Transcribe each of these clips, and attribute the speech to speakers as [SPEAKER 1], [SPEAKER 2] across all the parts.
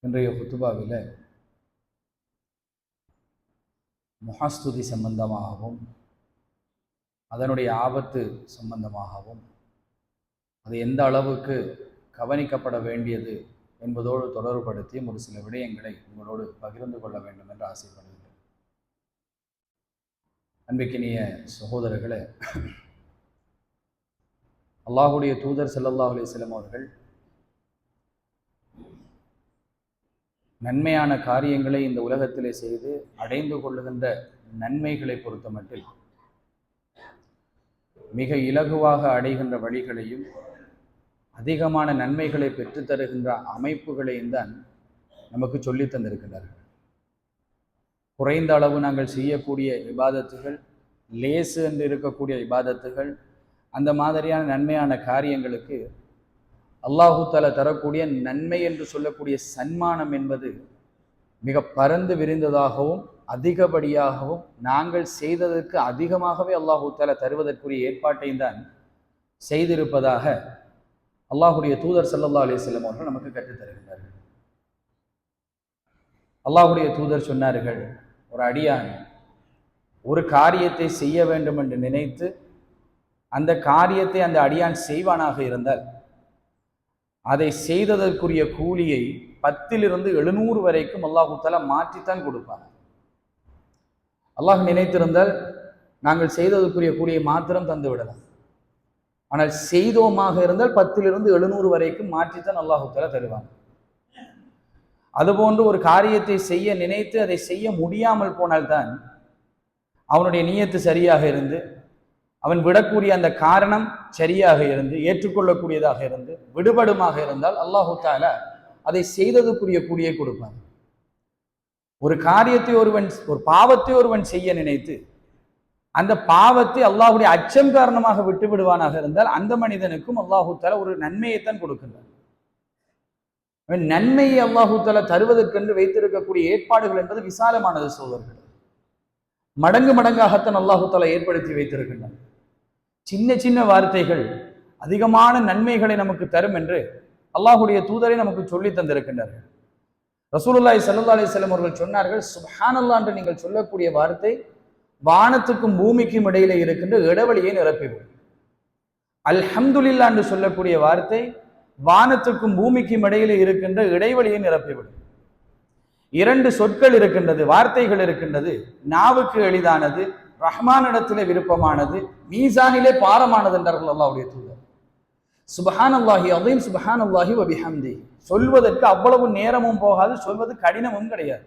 [SPEAKER 1] இன்றைய குத்துபாவில் முஹஸ்துதி சம்பந்தமாகவும் அதனுடைய ஆபத்து சம்பந்தமாகவும் அது எந்த அளவுக்கு கவனிக்கப்பட வேண்டியது என்பதோடு தொடர்புபடுத்தி ஒரு சில விடயங்களை உங்களோடு பகிர்ந்து கொள்ள வேண்டும் என்று ஆசைப்படுகிறேன். அன்பிக்கினிய சகோதரர்களே, அல்லாஹுடைய தூதர் ஸல்லல்லாஹு அலைஹி வஸல்லம் அவர்கள் நன்மையான காரியங்களை இந்த உலகத்திலே செய்து அடைந்து கொள்ளுகின்ற நன்மைகளை பொறுத்தமட்டில் மிக இலகுவாக அடைகின்ற வழிகளையும் அதிகமான நன்மைகளை பெற்றுத்தருகின்ற அமைப்புகளையும் தான் நமக்கு சொல்லி தந்திருக்கின்றார்கள். குறைந்த அளவு நாங்கள் செய்யக்கூடிய இபாதத்துகள், லேசு என்று இருக்கக்கூடிய இபாதத்துகள், அந்த மாதிரியான நன்மையான காரியங்களுக்கு அல்லாஹு தஆலா தரக்கூடிய நன்மை என்று சொல்லக்கூடிய சன்மானம் என்பது மிக பரந்து விரிந்ததாகவும் அதிகப்படியாகவும் நாங்கள் செய்ததற்கு அதிகமாகவே அல்லாஹு தஆலா தருவதற்குரிய ஏற்பாட்டையும் தான் செய்திருப்பதாக அல்லாஹுடைய தூதர் ஸல்லல்லாஹு அலைஹி வஸல்லம் அவர்கள் நமக்கு கற்றுத் தருகின்றார்கள். அல்லாஹுடைய தூதர் சொன்னார்கள், ஒரு அடியான் ஒரு காரியத்தை செய்ய வேண்டும் என்று நினைத்து அந்த காரியத்தை அந்த அடியான் செய்வானாக இருந்தால் அதை செய்ததற்குரிய கூலியை 10 to 700 வரைக்கும் அல்லாஹு தஆலா மாற்றித்தான் கொடுப்பார். அல்லாஹ் நினைத்திருந்தால் நாங்கள் செய்ததற்குரிய கூலியை மாத்திரம் தந்து விடலாம். ஆனால் செய்தோமாக இருந்தால் 10 to 700 வரைக்கும் மாற்றித்தான் அல்லாஹு தஆலா தருவாங்க. அதுபோன்று ஒரு காரியத்தை செய்ய நினைத்து அதை செய்ய முடியாமல் போனால்தான் அவனுடைய நியத்து சரியாக இருந்து அவன் விடக்கூடிய அந்த காரணம் சரியாக இருந்து ஏற்றுக்கொள்ளக்கூடியதாக இருந்து விடுபடுமாக இருந்தால் அல்லாஹு தஆலா அதை செய்ததுக்குரிய கூலியை கொடுப்பான். ஒரு காரியத்தை ஒரு பாவத்தை ஒருவன் செய்ய நினைத்து அந்த பாவத்தை அல்லாஹுடைய அச்சம் காரணமாக விட்டு விடுவானாக இருந்தால் அந்த மனிதனுக்கும் அல்லாஹு தஆலா ஒரு நன்மையைத்தான் கொடுக்கின்றான். நன்மையை அல்லாஹு தஆலா தருவதற்கென்று வைத்திருக்கக்கூடிய ஏற்பாடுகள் என்பது விசாலமானது சோதர்கள். மடங்கு மடங்காகத்தான் அல்லாஹு தஆலா ஏற்படுத்தி வைத்திருக்கின்றான். சின்ன சின்ன வார்த்தைகள் அதிகமான நன்மைகளை நமக்கு தரும் என்று அல்லாஹுடைய தூதரை நமக்கு சொல்லி தந்திருக்கின்றார்கள். ரசூலுல்லாஹி ஸல்லல்லாஹு அலைஹி வஸல்லம் அவர்கள் சொன்னார்கள், சுப்ஹானல்லாஹ் என்று நீங்கள் சொல்லக்கூடிய வார்த்தை வானத்துக்கும் பூமிக்கும் இடையிலே இருக்கின்ற இடைவெளியை நிரப்பிவிடும். அல்ஹம்துலில்லாஹ் என்று சொல்லக்கூடிய வார்த்தை வானத்துக்கும் பூமிக்கும் இடையிலே இருக்கின்ற இடைவெளியை நிரப்பிவிடும். 2 சொற்கள் இருக்கின்றது, வார்த்தைகள் இருக்கின்றது. நாவுக்கு எளிதானது, ரஹ்மானிடத்திலே விருப்பமானது, மீசானிலே பாரமானது என்றார்கள் அல்லாஹ்வுடைய தூதர். சுப்ஹானல்லாஹி அஸீம், சுப்ஹானல்லாஹி வ பிஹம்திஹி. சொல்வதற்கு அவ்வளவு நேரமும் போகாது, சொல்வது கடினமும் கிடையாது,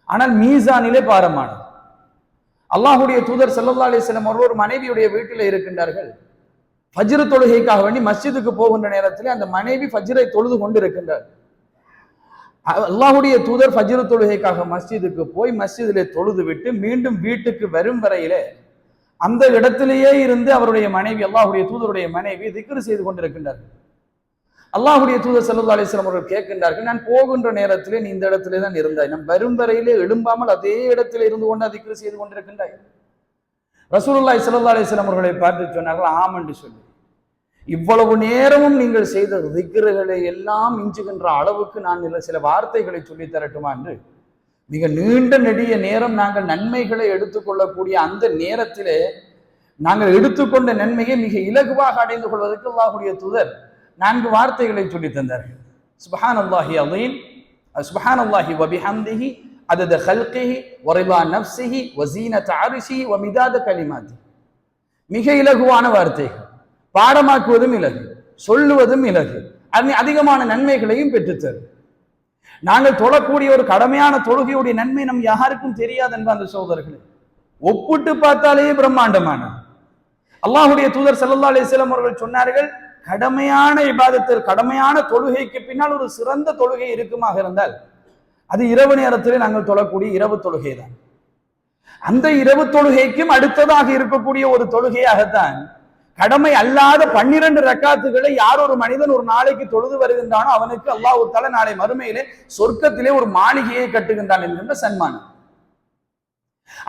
[SPEAKER 1] ஆனால் மீசானிலே பாரமானது. அல்லாஹ்வுடைய தூதர் ஸல்லல்லாஹு அலைஹி வஸல்லம் அவர்கள் ஒரு மனைவியுடைய வீட்டிலே இருக்கின்றார்கள். ஃபஜ்ர் தொழுகைக்காக வேண்டி மஸ்ஜிதுக்கு போகின்ற நேரத்திலே அந்த மனைவி ஃபஜ்ரை தொழுது கொண்டிருக்கின்றார். அல்லாஹுடைய தூதர் ஃபஜ்ர் தொழுகைக்காக மஸ்ஜிதுக்கு போய் மஸ்ஜிதிலே தொழுது விட்டு மீண்டும் வீட்டுக்கு வரும் வரையிலே அந்த இடத்திலேயே இருந்து அவருடைய மனைவி, அல்லாஹுடைய தூதருடைய மனைவி திக்ர் செய்து கொண்டிருக்கின்றார். அல்லாஹுடைய தூதர் ஸல்லல்லாஹு அலைஹி வஸல்லம் அவர்கள் கேட்கின்றார்கள், நான் போகின்ற நேரத்திலே நீ இந்த இடத்திலே தான் இருந்தாய், நான் வரும் வரையிலே எழும்பாமல் அதே இடத்திலே இருந்து கொண்டு திக்ர் செய்து கொண்டிருக்கின்றாய். ரசூலுல்லாஹி ஸல்லல்லாஹு அலைஹி வஸல்லம் அவர்களை பார்த்து சொன்னார்கள், ஆம் என்று சொல்லி, இவ்வளவு நேரமும் நீங்கள் செய்த திக்ருகளை எல்லாம் மிஞ்சுகின்ற அளவுக்கு நான் சில வார்த்தைகளை சொல்லி தரட்டுமா என்று மிக நீண்ட நெடிய நேரம் நாங்கள் நன்மைகளை எடுத்துக்கொள்ளக்கூடிய அந்த நேரத்திலே நாங்கள் எடுத்துக்கொண்ட நன்மையை மிக இலகுவாக அடைந்து கொள்வதற்கு அல்லாஹ்வுடைய தூதர் 4 வார்த்தைகளை சொல்லி தந்தார்கள். சுப்ஹானல்லாஹி அஸீம், சுப்ஹானல்லாஹி வ பிஹம்திஹி, அதத ஹல்கிஹி வ ரிதா நஃப்ஸிஹி வ ஸீனத அர்ஷிஹி வ மிதாத கலிமாத்திஹி. மிக இலகுவான வார்த்தைகள், பாடமாக்குவதும் இலகு, சொல்லுவதும் இலகு, அதிகமான நன்மைகளையும் பெற்றுத்தரும். நாங்கள் தொழக்கூடிய ஒரு கடமையான தொழுகையுடைய நன்மை நம் யாருக்கும் தெரியாது என்ற அந்த சகோதரர்களே, ஒப்பிட்டு பார்த்தாலே பிரம்மாண்டமானது. அல்லாஹுடைய தூதர் ஸல்லல்லாஹு அலைஹி வஸல்லம் அவர்கள் சொன்னார்கள், கடமையான இபாதத்தில் கடமையான தொழுகைக்கு பின்னால் ஒரு சிறந்த தொழுகை இருக்குமாக இருந்தால் அது இரவு நேரத்திலே நாங்கள் தொழக்கூடிய இரவு தொழுகை தான். அந்த இரவு தொழுகைக்கும் அடுத்ததாக இருக்கக்கூடிய ஒரு தொழுகையாகத்தான் கடமை அல்லாத 12 ரக்காத்துகளை யார் ஒரு மனிதன் ஒரு நாளைக்கு தொழுது வருகின்றானோ அவனுக்கு அல்லாஹ் தஆலா நாளை மறுமையிலே சொர்க்கத்திலே ஒரு மாளிகையை கட்டுகின்றான் என்கின்ற சன்மானம்.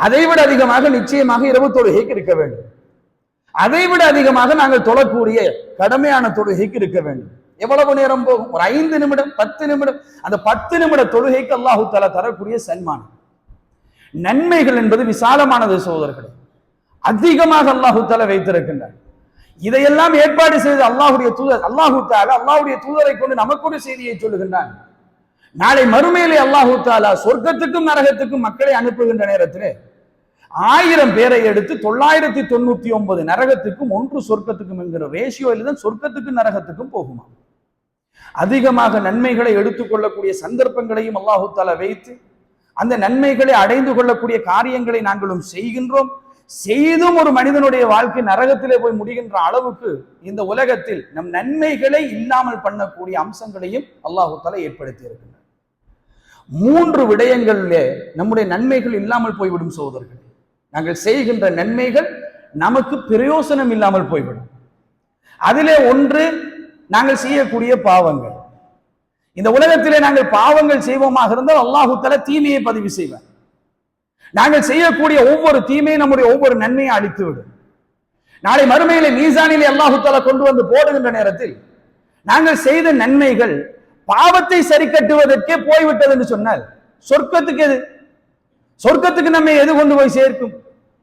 [SPEAKER 1] அதைவிட அதிகமாக நிச்சயமாக இரவு தொழுகைக்கு இருக்க வேண்டும். அதைவிட அதிகமாக நாங்கள் தொழக்கூடிய கடமையான தொழுகைக்கு இருக்க வேண்டும். எவ்வளவு நேரம் போகும்? ஒரு 5 நிமிடம், 10 நிமிடம். அந்த 10 நிமிட தொழுகைக்கு அல்லாஹு தஆலா தரக்கூடிய சன்மானம், நன்மைகள் என்பது விசாலமானது சகோதரர்களே. அதிகமாக அல்லாஹு தஆலா வைத்திருக்கின்றார். இதையெல்லாம் ஏற்பாடு செய்து அல்லாஹ்வுடைய தூதர் அல்லாஹு தஆலா அல்லாஹ்வுடைய தூதரை கொண்டு நமக்கு ஒரு செய்தியை சொல்லுகின்றான். நாளை மறுமையிலே அல்லாஹு தஆலா சொர்க்கத்துக்கும் நரகத்துக்கும் மக்களை அனுப்புகின்ற நேரத்திலே 1000 பேரை எடுத்து 999 நரகத்துக்கும் 1 சொர்க்கத்துக்கும் என்கிற ரேஷியோவில் தான் சொர்க்கத்துக்கும் நரகத்துக்கும் போகுமா. அதிகமாக நன்மைகளை எடுத்துக்கொள்ளக்கூடிய சந்தர்ப்பங்களையும் அல்லாஹு தஆலா வைத்து அந்த நன்மைகளை அடைந்து கொள்ளக்கூடிய காரியங்களை நாங்களும் செய்கின்றோம். செய்தும் ஒரு மனிதனுடைய வாழ்க்கை நரகத்திலே போய் முடிகின்ற அளவுக்கு இந்த உலகத்தில் நம் நன்மைகளை இல்லாமல் பண்ணக்கூடிய அம்சங்களையும் அல்லாஹு தஆலா ஏற்படுத்தி இருக்கின்றார். 3 விடயங்களிலே நம்முடைய நன்மைகள் இல்லாமல் போய்விடும் சகோதரர்கள். நாங்கள் செய்கின்ற நன்மைகள் நமக்கு பிரயோசனம் இல்லாமல் போய்விடும். அதிலே ஒன்று நாங்கள் செய்யக்கூடிய பாவங்கள். இந்த உலகத்திலே நாங்கள் பாவங்கள் செய்வோமாக இருந்தால் அல்லாஹு தஆலா தீமையை பதிவு செய்வார். நாங்கள் செய்யக்கூடிய ஒவ்வொரு தீமையும் நம்முடைய ஒவ்வொரு நன்மையை அழித்துவிடும். நாளை மறுமையிலே மீசானிலே அல்லாஹு தஆலா கொண்டு வந்து போடுகின்ற நேரத்தில் நாங்கள் செய்த நன்மைகள் பாவத்தை சரி கட்டுவதற்கே போய்விட்டது என்று சொன்னால் சொர்க்கத்துக்கு எது, சொர்க்கத்துக்கு நம்மை எது கொண்டு போய் சேர்க்கும்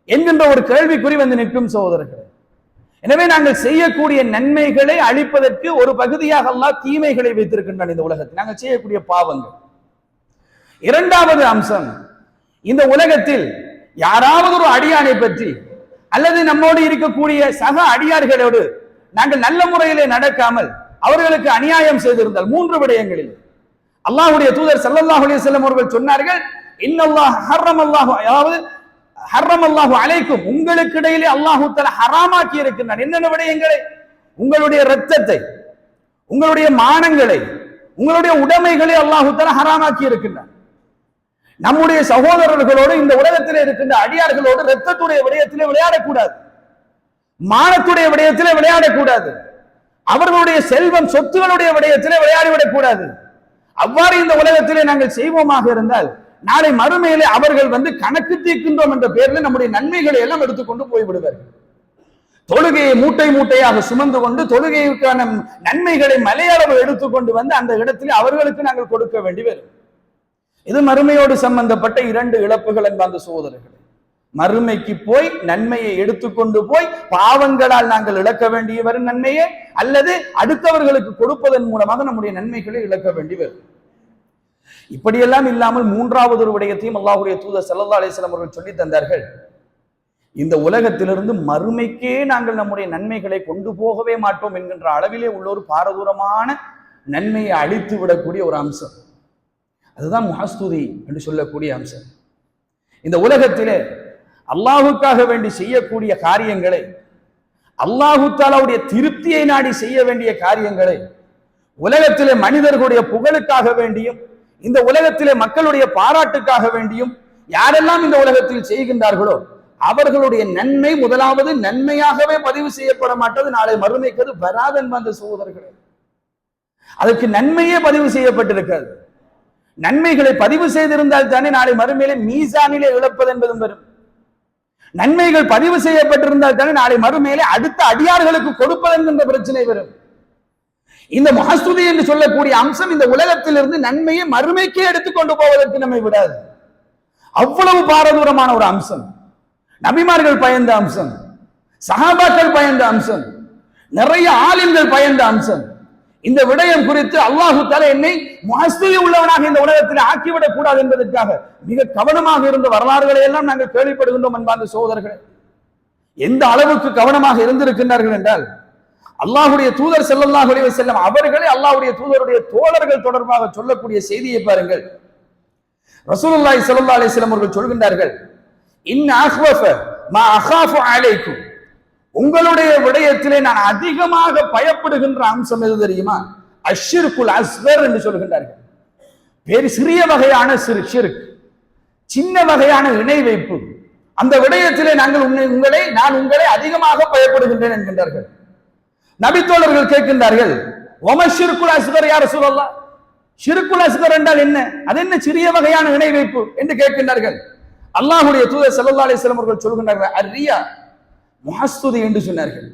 [SPEAKER 1] என்கின்ற ஒரு கேள்விக்குறி வந்து நிற்கும் சகோதரர்கள். எனவே நாங்கள் செய்யக்கூடிய நன்மைகளை அழிப்பதற்கு ஒரு பகுதியாக அல்லாஹ் தீமைகளை வைத்திருக்கின்றான் இந்த உலகத்தில், நாங்கள் செய்யக்கூடிய பாவங்கள். இரண்டாவது அம்சம், இந்த உலகத்தில் யாராவது ஒரு அடியானை பற்றி அல்லது நம்மோடு இருக்கக்கூடிய சக அடியார்களோடு நாங்கள் நல்ல முறையிலே நடக்காமல் அவர்களுக்கு அநியாயம் செய்திருந்தால் 3 விடயங்களில் அல்லாஹ்வுடைய தூதர் ஸல்லல்லாஹு அலைஹி வஸல்லம் அவர்கள் சொன்னார்கள், இன்னல்லாஹ் ஹர்ரமல்லாஹு, அதாவது ஹர்ரமல்லாஹு அலைக்கும், உங்களுக்கு இடையிலே அல்லாஹு தஆலா ஹராமாக்கி இருக்கின்றான். என்னென்ன விடயங்களை? உங்களுடைய இரத்தத்தை, உங்களுடைய மானங்களை, உங்களுடைய உடைமைகளை அல்லாஹு தஆலா ஹராமாக்கி இருக்கின்றான். நம்முடைய சகோதரர்களோடு இந்த உலகத்திலே இருக்கின்ற அடியார்களோடு இரத்தத்துடைய விடயத்திலே விளையாடக்கூடாது, மானத்துடைய விடயத்திலே விளையாடக்கூடாது, அவர்களுடைய செல்வம் சொத்துகளுடைய விடயத்திலே விளையாடிவிடக் கூடாது. அவ்வாறு இந்த உலகத்திலே நாங்கள் செய்வோமாக இருந்தால் நாளை மறுமையிலே அவர்கள் வந்து கணக்கு தீர்க்கின்றோம் என்ற பெயரில் நம்முடைய நன்மைகளை எல்லாம் எடுத்துக்கொண்டு போய்விடுவார்கள். தொழுகையை மூட்டை மூட்டையாக சுமந்து கொண்டு தொழுகைக்கான நன்மைகளை மலையளவு எடுத்துக்கொண்டு வந்து அந்த இடத்திலே அவர்களுக்கு நாங்கள் கொடுக்க வேண்டி வரும். இது மறுமையோடு சம்பந்தப்பட்ட 2 இழப்புகள் என்பார்ந்த சகோதரர்கள். மறுமைக்கு போய் நன்மையை எடுத்துக்கொண்டு போய் பாவங்களால் நாங்கள் இழக்க வேண்டிய வரும் நன்மையே, அல்லது அடுத்தவர்களுக்கு கொடுப்பதன் மூலமாக நம்முடைய நன்மைகளை இழக்க வேண்டி வரும். இப்படியெல்லாம் இல்லாமல் 3வது ஒரு விடயத்தையும் அல்லாஹ்வுடைய தூதர் ஸல்லல்லாஹு அலைஹி வஸல்லம் அவர்கள் சொல்லி தந்தார்கள். இந்த உலகத்திலிருந்து மறுமைக்கே நாங்கள் நம்முடைய நன்மைகளை கொண்டு போகவே மாட்டோம் என்கின்ற அளவிலே உள்ள ஒரு பாரதூரமான நன்மையை அழித்து விடக்கூடிய ஒரு அம்சம், அதுதான் முஹஸ்துதி என்று சொல்லக்கூடிய அம்சம். இந்த உலகத்திலே அல்லாஹுக்காக வேண்டி செய்யக்கூடிய காரியங்களை, அல்லாஹு தஆலாவுடைய திருப்தியை நாடி செய்ய வேண்டிய காரியங்களை, உலகத்திலே மனிதர்களுடைய புகழுக்காக வேண்டியும் இந்த உலகத்திலே மக்களுடைய பாராட்டுக்காக வேண்டியும் யாரெல்லாம் இந்த உலகத்தில் செய்கின்றார்களோ அவர்களுடைய நன்மை முதலாவது நன்மையாகவே பதிவு செய்யப்பட மாட்டது, நாளை மறுமைக்கு அது வராது என்பந்த சகோதரர்களே. அதற்கு நன்மையே பதிவு செய்யப்பட்டிருக்கிறது. நன்மைகளை பதிவு செய்திருந்தால் தானே நாளை மறுமையிலே மீசானிலே இழப்பது என்பதும் வரும். நன்மைகள் பதிவு செய்யப்பட்டிருந்தால் தானே நாளை மறுமையிலே அடுத்த அடியார்களுக்கு கொடுப்பது என்கின்ற பிரச்சனை வரும். இந்த முஹஸ்துதி என்று சொல்லக்கூடிய அம்சம் இந்த உலகத்திலிருந்து நன்மையை மறுமைக்கே எடுத்துக்கொண்டு போவதற்கு நம்மை விடாது. அவ்வளவு பாரதூரமான ஒரு அம்சம், நபிமார்கள் பயந்த அம்சம், சஹாபாக்கள் பயந்த அம்சம், நிறைய ஆலிம்கள் பயந்த அம்சம். இந்த விடயம் குறித்து அல்லாஹு தஆலா என்னை முஹஸ்துதி உள்ளவனாக இந்த உலகத்தில் ஆக்கிவிடக் கூடாது என்பதற்காக மிக கவனமாக இருந்த வரலாறுகளை எல்லாம் நாங்கள் கேள்விப்படுகின்றோம் அன்பார்ந்த சகோதரர்களே. எந்த அளவுக்கு கவனமாக இருந்திருக்கின்றார்கள் என்றால், அல்லாஹ்வுடைய தூதர் ஸல்லல்லாஹு அலைஹி வஸல்லம் அவர்களே அல்லாஹ்வுடைய தூதருடைய தோழர்கள் தொடர்பாக சொல்லக்கூடிய செய்தியை பாருங்கள். ரசூலுல்லாஹி ஸல்லல்லாஹு அலைஹி வஸல்லம் அவர்கள் சொல்கின்றார்கள், இன் அஹ்வஃப மா அகாஃபு அலைக்கும், உங்களுடைய விடயத்திலே நான் அதிகமாக பயப்படுகின்ற அம்சம் எது தெரியுமா? அஷ்ஷிர்குல் அஸ்கர் என்று சொல்கின்றார்கள். வேறு சிறிய வகையான ஷிர்க், சின்ன வகையான இணை வைப்பு, அந்த விடயத்திலே நான் உங்களை அதிகமாக பயப்படுகின்றேன் என்கின்றார்கள். நபித்தோழர்கள் கேட்கின்றார்கள், ஒமஷிர்குல் அஸ்கர் யா ரசூலல்லாஹ், ஷிர்குல் அஸ்கர் என்றால் என்ன? அது என்ன சிறிய வகையான இணை வைப்பு என்று கேட்கின்றார்கள். அல்லாஹ்வுடைய தூதர் ஸல்லல்லாஹு அலைஹி வஸல்லம் அவர்கள் சொல்கின்றார்கள், அர்ரியா, முஹஸ்துதி என்று சொன்னார்கள்.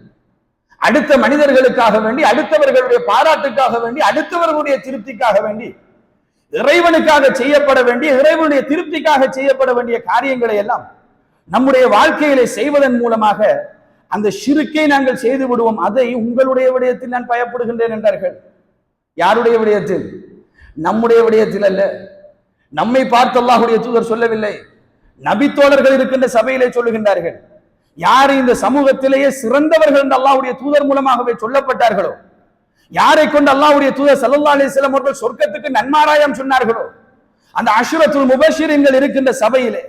[SPEAKER 1] அடுத்த மனிதர்களுக்காக வேண்டி, அடுத்தவர்களுடைய பாராட்டுக்காக வேண்டி, அடுத்தவர்களுடைய திருப்திக்காக வேண்டி, இறைவனுக்காக செய்யப்பட வேண்டிய, இறைவனுடைய திருப்திக்காக செய்யப்பட வேண்டிய காரியங்களை எல்லாம் நம்முடைய வாழ்க்கையிலே செய்வதன் மூலமாக அந்த ஷிர்க்கை நாங்கள் செய்து விடுவோம். அதை உங்களுடைய விடயத்தில் நான் பயப்படுகின்றேன் என்றார்கள். யாருடைய விடயத்தில்? நம்முடைய விடயத்தில் அல்ல. நம்மை பார்த்து அல்லாஹ்வுடைய தூதர் சொல்லவில்லை, நபித்தோழர்கள் இருக்கின்ற சபையிலே சொல்லுகின்றார்கள். யார் இந்த சமூகத்திலேயே சிறந்தவர்கள் என்று அல்லாஹ்வுடைய தூதர் மூலமாகவே சொல்லப்பட்டார்களோ, யாரை கொண்டு அல்லாஹ்வுடைய தூதர் ஸல்லல்லாஹு அலைஹி வஸல்லம் அவர்கள் சொர்க்கத்துக்கு நன்மாராயம் சொன்னார்களோ, அந்த அஷ்ரத்துல் முபஷிரீன்கள் இருக்கின்ற சபையிலே,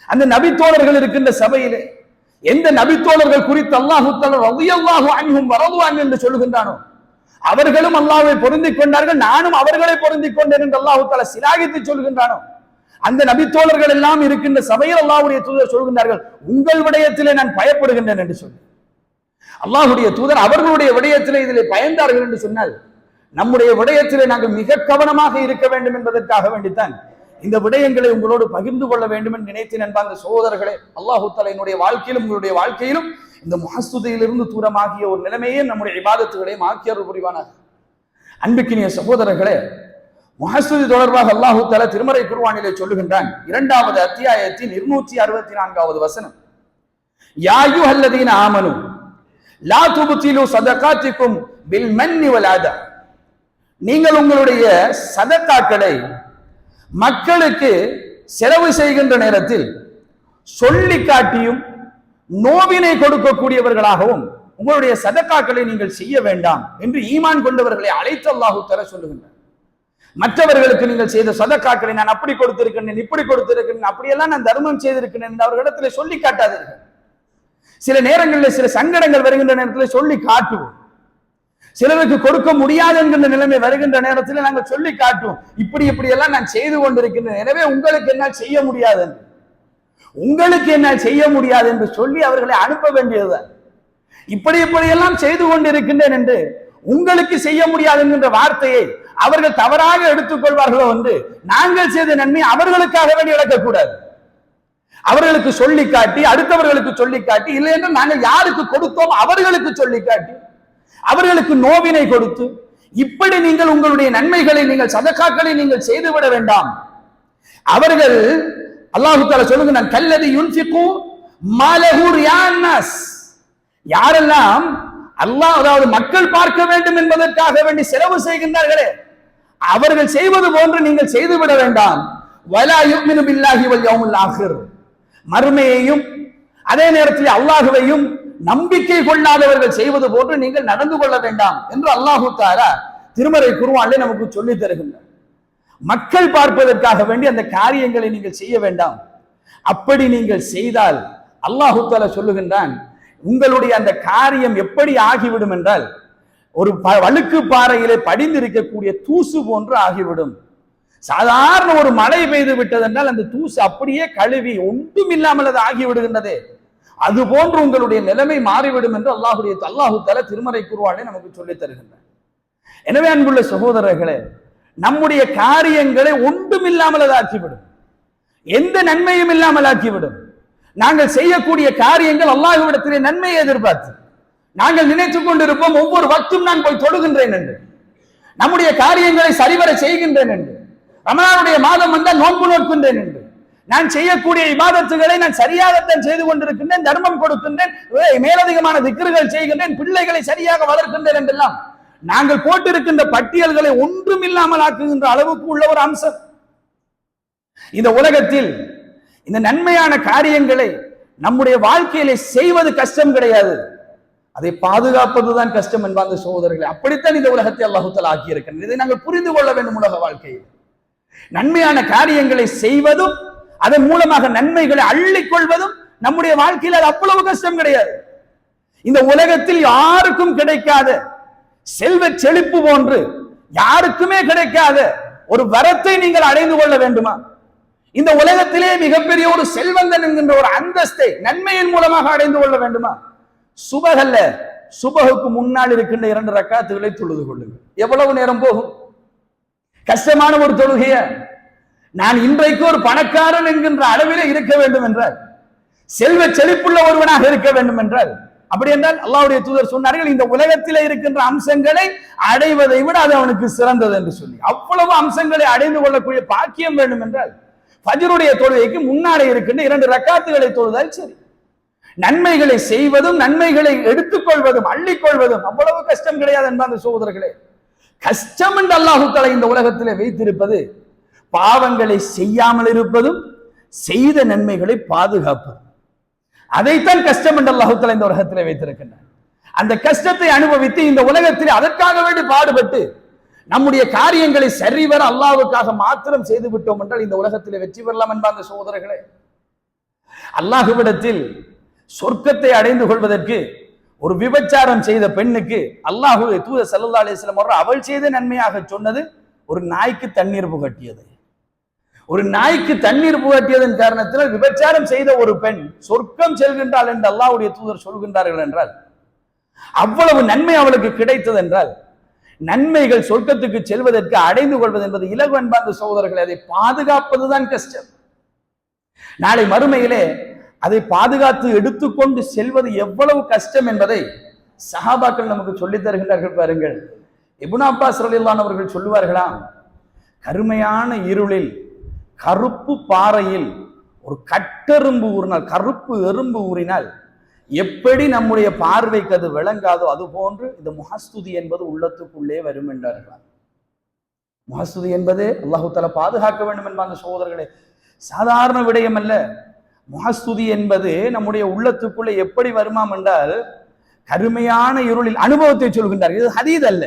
[SPEAKER 1] அந்த நபித்தோழர்கள் இருக்கின்ற சபையிலே எந்த நபித்தோழர்கள் குறித்து அல்லாஹ் தஆலா ரலியல்லாஹு அன்ஹும் வரது அன்ஹு என்று சொல்லுகின்றானோ, அவர்களும் அல்லாஹ்வை பொருந்திக் கொண்டார்கள், நானும் அவர்களை பொருந்திக் கொண்டேன் என்று அல்லாஹ் தஆலா சிலாகித்து சொல்லுகின்றானோ, அந்த நபித்தோழர்கள் எல்லாம் இருக்கின்ற சபையில் அல்லாஹ்வுடைய தூதர் சொல்கின்றார்கள், உங்கள் விடயத்திலே நான் பயப்படுகின்றேன் என்று சொல்லி. அல்லாஹ்வுடைய தூதர் அவர்களுடைய விடயத்திலே இதிலே பயந்தார்கள் என்று சொன்னால், நம்முடைய விடயத்திலே நாங்கள் மிக கவனமாக இருக்க வேண்டும் என்பதற்காக வேண்டித்தான் இந்த விடயங்களை உங்களோடு பகிர்ந்து கொள்ள வேண்டும் என்று நினைத்தேன். அன்பார்ந்த சகோதரர்களே, அல்லாஹ் தஆலா என்னுடைய வாழ்க்கையிலும் உங்களுடைய வாழ்க்கையிலும் இந்த முஹஸ்துதியிலிருந்து தூரமாகிய ஒரு நிலைமையே நம்முடைய இபாதத்துகளையும் ஆக்கி அருள் புரிவானாக. அன்புக்கினிய சகோதரர்களே, முஹஸ்துதி தொடர்பாக அல்லாஹ் தஆலா திருமறை குர்ஆனிலே சொல்லுகின்றான். 2வது அத்தியாயத்தின் 264வது வசனம், யா அய்யுஹல்லதீன ஆமனு லா துப்திலு ஸதகாத்திக்கும் பில் மன்னி வல் அதா. நீங்கள் உங்களுடைய சதகாக்களை மக்களுக்கு செலவு செய்கின்ற நேரத்தில் சொல்லி காட்டியும் நோவினை கொடுக்கக்கூடியவர்களாகவும் உங்களுடைய சதகாக்களை நீங்கள் செய்ய வேண்டாம் என்று ஈமான் கொண்டவர்களை அழைத்து அல்லாஹ் தஆலா சொல்லுகின்றார். மற்றவர்களுக்கு நீங்கள் செய்த சதகாக்களை நான் அப்படி கொடுத்திருக்கிறேன், இப்படி கொடுத்திருக்கிறேன், அப்படியெல்லாம் நான் தர்மம் செய்திருக்கிறேன் என்று அவர்களிடத்தில் சொல்லி காட்டாதீர்கள். சில நேரங்களில் சில சங்கடங்கள் வருகின்ற நேரத்தில் சொல்லி காட்டுவோம். சிலருக்கு கொடுக்க முடியாது என்கின்ற நிலைமை வருகின்ற நேரத்தில் நாங்கள் சொல்லி காட்டுவோம், இப்படி எல்லாம் நான் செய்து கொண்டிருக்கின்றேன், எனவே உங்களுக்கு என்னால் செய்ய முடியாது என்று, உங்களுக்கு என்னால் செய்ய முடியாது என்று சொல்லி அவர்களை அனுப்ப வேண்டியதுதான். இப்படியெல்லாம் செய்து கொண்டிருக்கின்றேன் என்று உங்களுக்கு செய்ய முடியாது என்கின்ற வார்த்தையை அவர்கள் தவறாக எடுத்துக் கொள்வார்களோ என்று நாங்கள் செய்த நன்மை அவர்களுக்காக வேண்டி இழக்கக்கூடாது. அவர்களுக்கு சொல்லி காட்டி, அடுத்தவர்களுக்கு சொல்லி காட்டி, இல்லை என்று நாங்கள் யாருக்கு கொடுத்தோம் அவர்களுக்கு சொல்லி காட்டி, அவர்களுக்கு நோவினை கொடுத்து, இப்படி நீங்கள் உங்களுடைய நன்மைகளை, நீங்கள் சதகாக்களை நீங்கள் செய்துவிட வேண்டாம். அவர்கள் அல்லாஹ் தஆலா சொல்லுகிறான், கல்லதி யுன்ஃபிகு மாலஹு ரியான் நாஸ். யாரெல்லாம் அல்லாஹ், அதாவது மக்கள் பார்க்க வேண்டும் என்பதற்காக வேண்டி செலவு செய்கின்றார்களே, அவர்கள் செய்வது போன்று நீங்கள் செய்துவிட வேண்டாம். வலா யுமினு பில்லாஹி வல் யௌமில் ஆகிர். மறுமையையும் அதே நேரத்தில் அல்லாஹ்வையும் நம்பிக்கை கொள்ளாதவர்கள் செய்வது போன்று நீங்கள் நடந்து கொள்ள வேண்டாம் என்று அல்லாஹ் தஆலா திருமறை குர்ஆனிலே நமக்கு சொல்லி தருகின்றார். மக்கள் பார்ப்பதற்காக வேண்டி அந்த காரியங்களை நீங்கள் செய்ய வேண்டாம். அப்படி நீங்கள் செய்தால் அல்லாஹ் தஆலா சொல்லுகின்றான், உங்களுடைய அந்த காரியம் எப்படி ஆகிவிடும் என்றால், ஒரு வழுக்கு பாறையிலே படிந்திருக்கக்கூடிய தூசு போன்று ஆகிவிடும். சாதாரண ஒரு மழை பெய்து விட்டதென்றால் அந்த தூசு அப்படியே கழுவி ஒன்றும் இல்லாமல் அது ஆகிவிடுகின்றதே, அது போன்று உங்களுடைய நிலைமை மாறிவிடும் என்று அல்லாஹ் தஆலா திருமறை குர்ஆனிலே நமக்கு சொல்லி தருகின்றார். எனவே அன்புள்ள சகோதரர்களே, நம்முடைய காரியங்களை ஒன்றும் இல்லாமல் அது ஆக்கிவிடும், எந்த நன்மையும் இல்லாமல் ஆக்கிவிடும். நாங்கள் செய்யக்கூடிய காரியங்கள் அல்லாஹ்விடத்திலே நன்மையை எதிர்பார்த்து நாங்கள் நினைத்துக் கொண்டிருப்போம், ஒவ்வொரு வக்தும் நான் போய் தொழுகின்றேன் என்று, நம்முடைய காரியங்களை சரிவர செய்கின்றேன் என்று, ரமலானுடைய மாதம் வந்தால் நோன்பு நோக்கின்றேன் என்று, நான் செய்யக்கூடிய இபாதத்துகளை நான் சரியாகத்தான் செய்து கொண்டிருக்கின்றேன், தர்மம் கொடுக்கின்றேன், மேலதிகமான திக்ருகள் செய்கின்றேன், பிள்ளைகளை சரியாக வளர்க்கின்றேன் என்றெல்லாம் நாங்கள் போட்டிருக்கின்ற பட்டியல்களை ஒன்றும் இல்லாமல் ஆக்குகின்ற அளவுக்கு உள்ள ஒரு அம்சம். இந்த உலகத்தில் இந்த நன்மையான காரியங்களை நம்முடைய வாழ்க்கையிலே செய்வது கஷ்டம் கிடையாது, அதை பாதுகாப்பதுதான் கஷ்டம் என்பார்ந்த சகோதரர்களே. அப்படித்தான் இந்த உலகத்தை அல்லாஹ் தஆலா ஆக்கி இருக்கிறார். இதை நாங்கள் புரிந்து கொள்ள வேண்டும். உலக வாழ்க்கையில் நன்மையான காரியங்களை செய்வதும் அதன் மூலமாக நன்மைகளை அள்ளிக்கொள்வதும் நம்முடைய வாழ்க்கையில் அது அவ்வளவு கஷ்டம் கிடையாது. இந்த உலகத்தில் யாருக்கும் கிடைக்காத செல்வ செழிப்பு போன்று யாருக்குமே கிடைக்காத ஒரு வரத்தை நீங்கள் அடைந்து கொள்ள வேண்டுமா? இந்த உலகத்திலே மிகப்பெரிய ஒரு செல்வந்தன் என்கின்ற ஒரு அந்தஸ்தை நன்மையின் மூலமாக அடைந்து கொள்ள வேண்டுமா? சுபகல்ல, சுபகுக்கு முன்னால் இருக்கின்ற 2 ரக்காத்துகளை தொழுது கொள்ளுங்கள். எவ்வளவு நேரம் போகும்? கஷ்டமான ஒரு தொழுகைய நான் இன்றைக்கு ஒரு பணக்காரன் என்கின்ற அளவிலே இருக்க வேண்டும் என்றால், செல்வ செழிப்புள்ள ஒருவனாக இருக்க வேண்டும் என்றால் அப்படி என்றால் அல்லாஹ்வுடைய தூதர் சொன்னார்கள், இந்த உலகத்திலே இருக்கின்ற அம்சங்களை அடைவதை விட அது அவனுக்கு சிறந்தது என்று சொல்லி. அவ்வளவு அம்சங்களை அடைந்து கொள்ளக்கூடிய பாக்கியம் வேண்டும் என்றால் ஃபஜ்ருடைய தொழுகைக்கு முன்னாடி இருக்கின்ற 2 ரக்காத்துகளை தொழுதால் சரி. நன்மைகளை செய்வதும் நன்மைகளை எடுத்துக்கொள்வதும் அள்ளிக்கொள்வதும் அவ்வளவு கஷ்டம் கிடையாது என்பாங்க சகோதரர்களே. கஷ்டம் என்று அல்லாஹ் தஆலா இந்த உலகத்திலே வைத்திருப்பது பாவங்களை செய்யாமல் இருப்பதும் செய்த நன்மைகளை பாதுகாப்பதும். அதைத்தான் கஷ்டம் என்று அல்லாஹ் தஆலா இந்த உலகத்திலே வைத்திருக்கின்றார். அந்த கஷ்டத்தை அனுபவித்து இந்த உலகத்திலே அதற்காக வேண்டி பாடுபட்டு நம்முடைய காரியங்களை சரிவர அல்லாஹ்வுக்காக மாத்திரம் செய்து விட்டோம் என்றால் இந்த உலகத்திலே வெற்றி பெறலாம் என்பாங்க சகோதரர்களே. அல்லாஹ்விடத்தில் சொர்க்கத்தை அடைந்து கொள்வதற்கு ஒரு விபச்சாரம் செய்த பெண்ணுக்கு அல்லாஹ்வுடைய தூதர் ஸல்லல்லாஹு அலைஹி வஸல்லம் அவர்கள் அவள் செய்த நன்மையாக சொன்னது ஒரு நாய்க்கு தண்ணீர் புகட்டியது. ஒரு நாய்க்கு தண்ணீர் புகட்டியதன் காரணத்தினால் விபச்சாரம் செய்த ஒரு பெண் சொர்க்கம் செல்கின்றாள் என்று அல்லாஹ்வுடைய தூதர் சொல்கின்றார்கள் என்றால் அவ்வளவு நன்மை அவளுக்கு கிடைத்தது என்றால் நன்மைகள் சொர்க்கத்துக்கு செல்வதற்கு அடைந்து கொள்வது என்பது இலகு என்பார்ந்த சகோதரர்களை அதை பாதுகாப்பதுதான் கஷ்டம். நாளை மறுமையிலே அதை பாதுகாத்து எடுத்துக்கொண்டு செல்வது எவ்வளவு கஷ்டம் என்பதை சஹாபாக்கள் நமக்கு சொல்லித் தருகின்றார்கள். பாருங்கள், இப்னு அப்பாஸ் ரலியல்லாஹு அன்ஹு அவர்கள் சொல்லுவார்களாம், கருமையான இருளில் கருப்பு பாறையில் ஒரு கட்டெரும்பு ஊறினால், கருப்பு எறும்பு ஊறினால் எப்படி நம்முடைய பார்வைக்கு அது விளங்காதோ அது போன்று இந்த முஹஸ்துதி என்பது உள்ளத்துக்குள்ளே வரும் என்றார்களாம். முஹஸ்துதி என்பது அல்லாஹ் தஆலா பாதுகாக்க வேண்டும் என்பாங்க சகோதரர்களே. சாதாரண விடயம் அல்ல. முஹஸ்துதி என்பது நம்முடைய உள்ளத்துக்குள்ளே எப்படி வருமாம் என்றால் கருமையான இருளில் அனுபவத்தை சொல்கின்றார்கள். இது ஹதீஸ் அல்ல,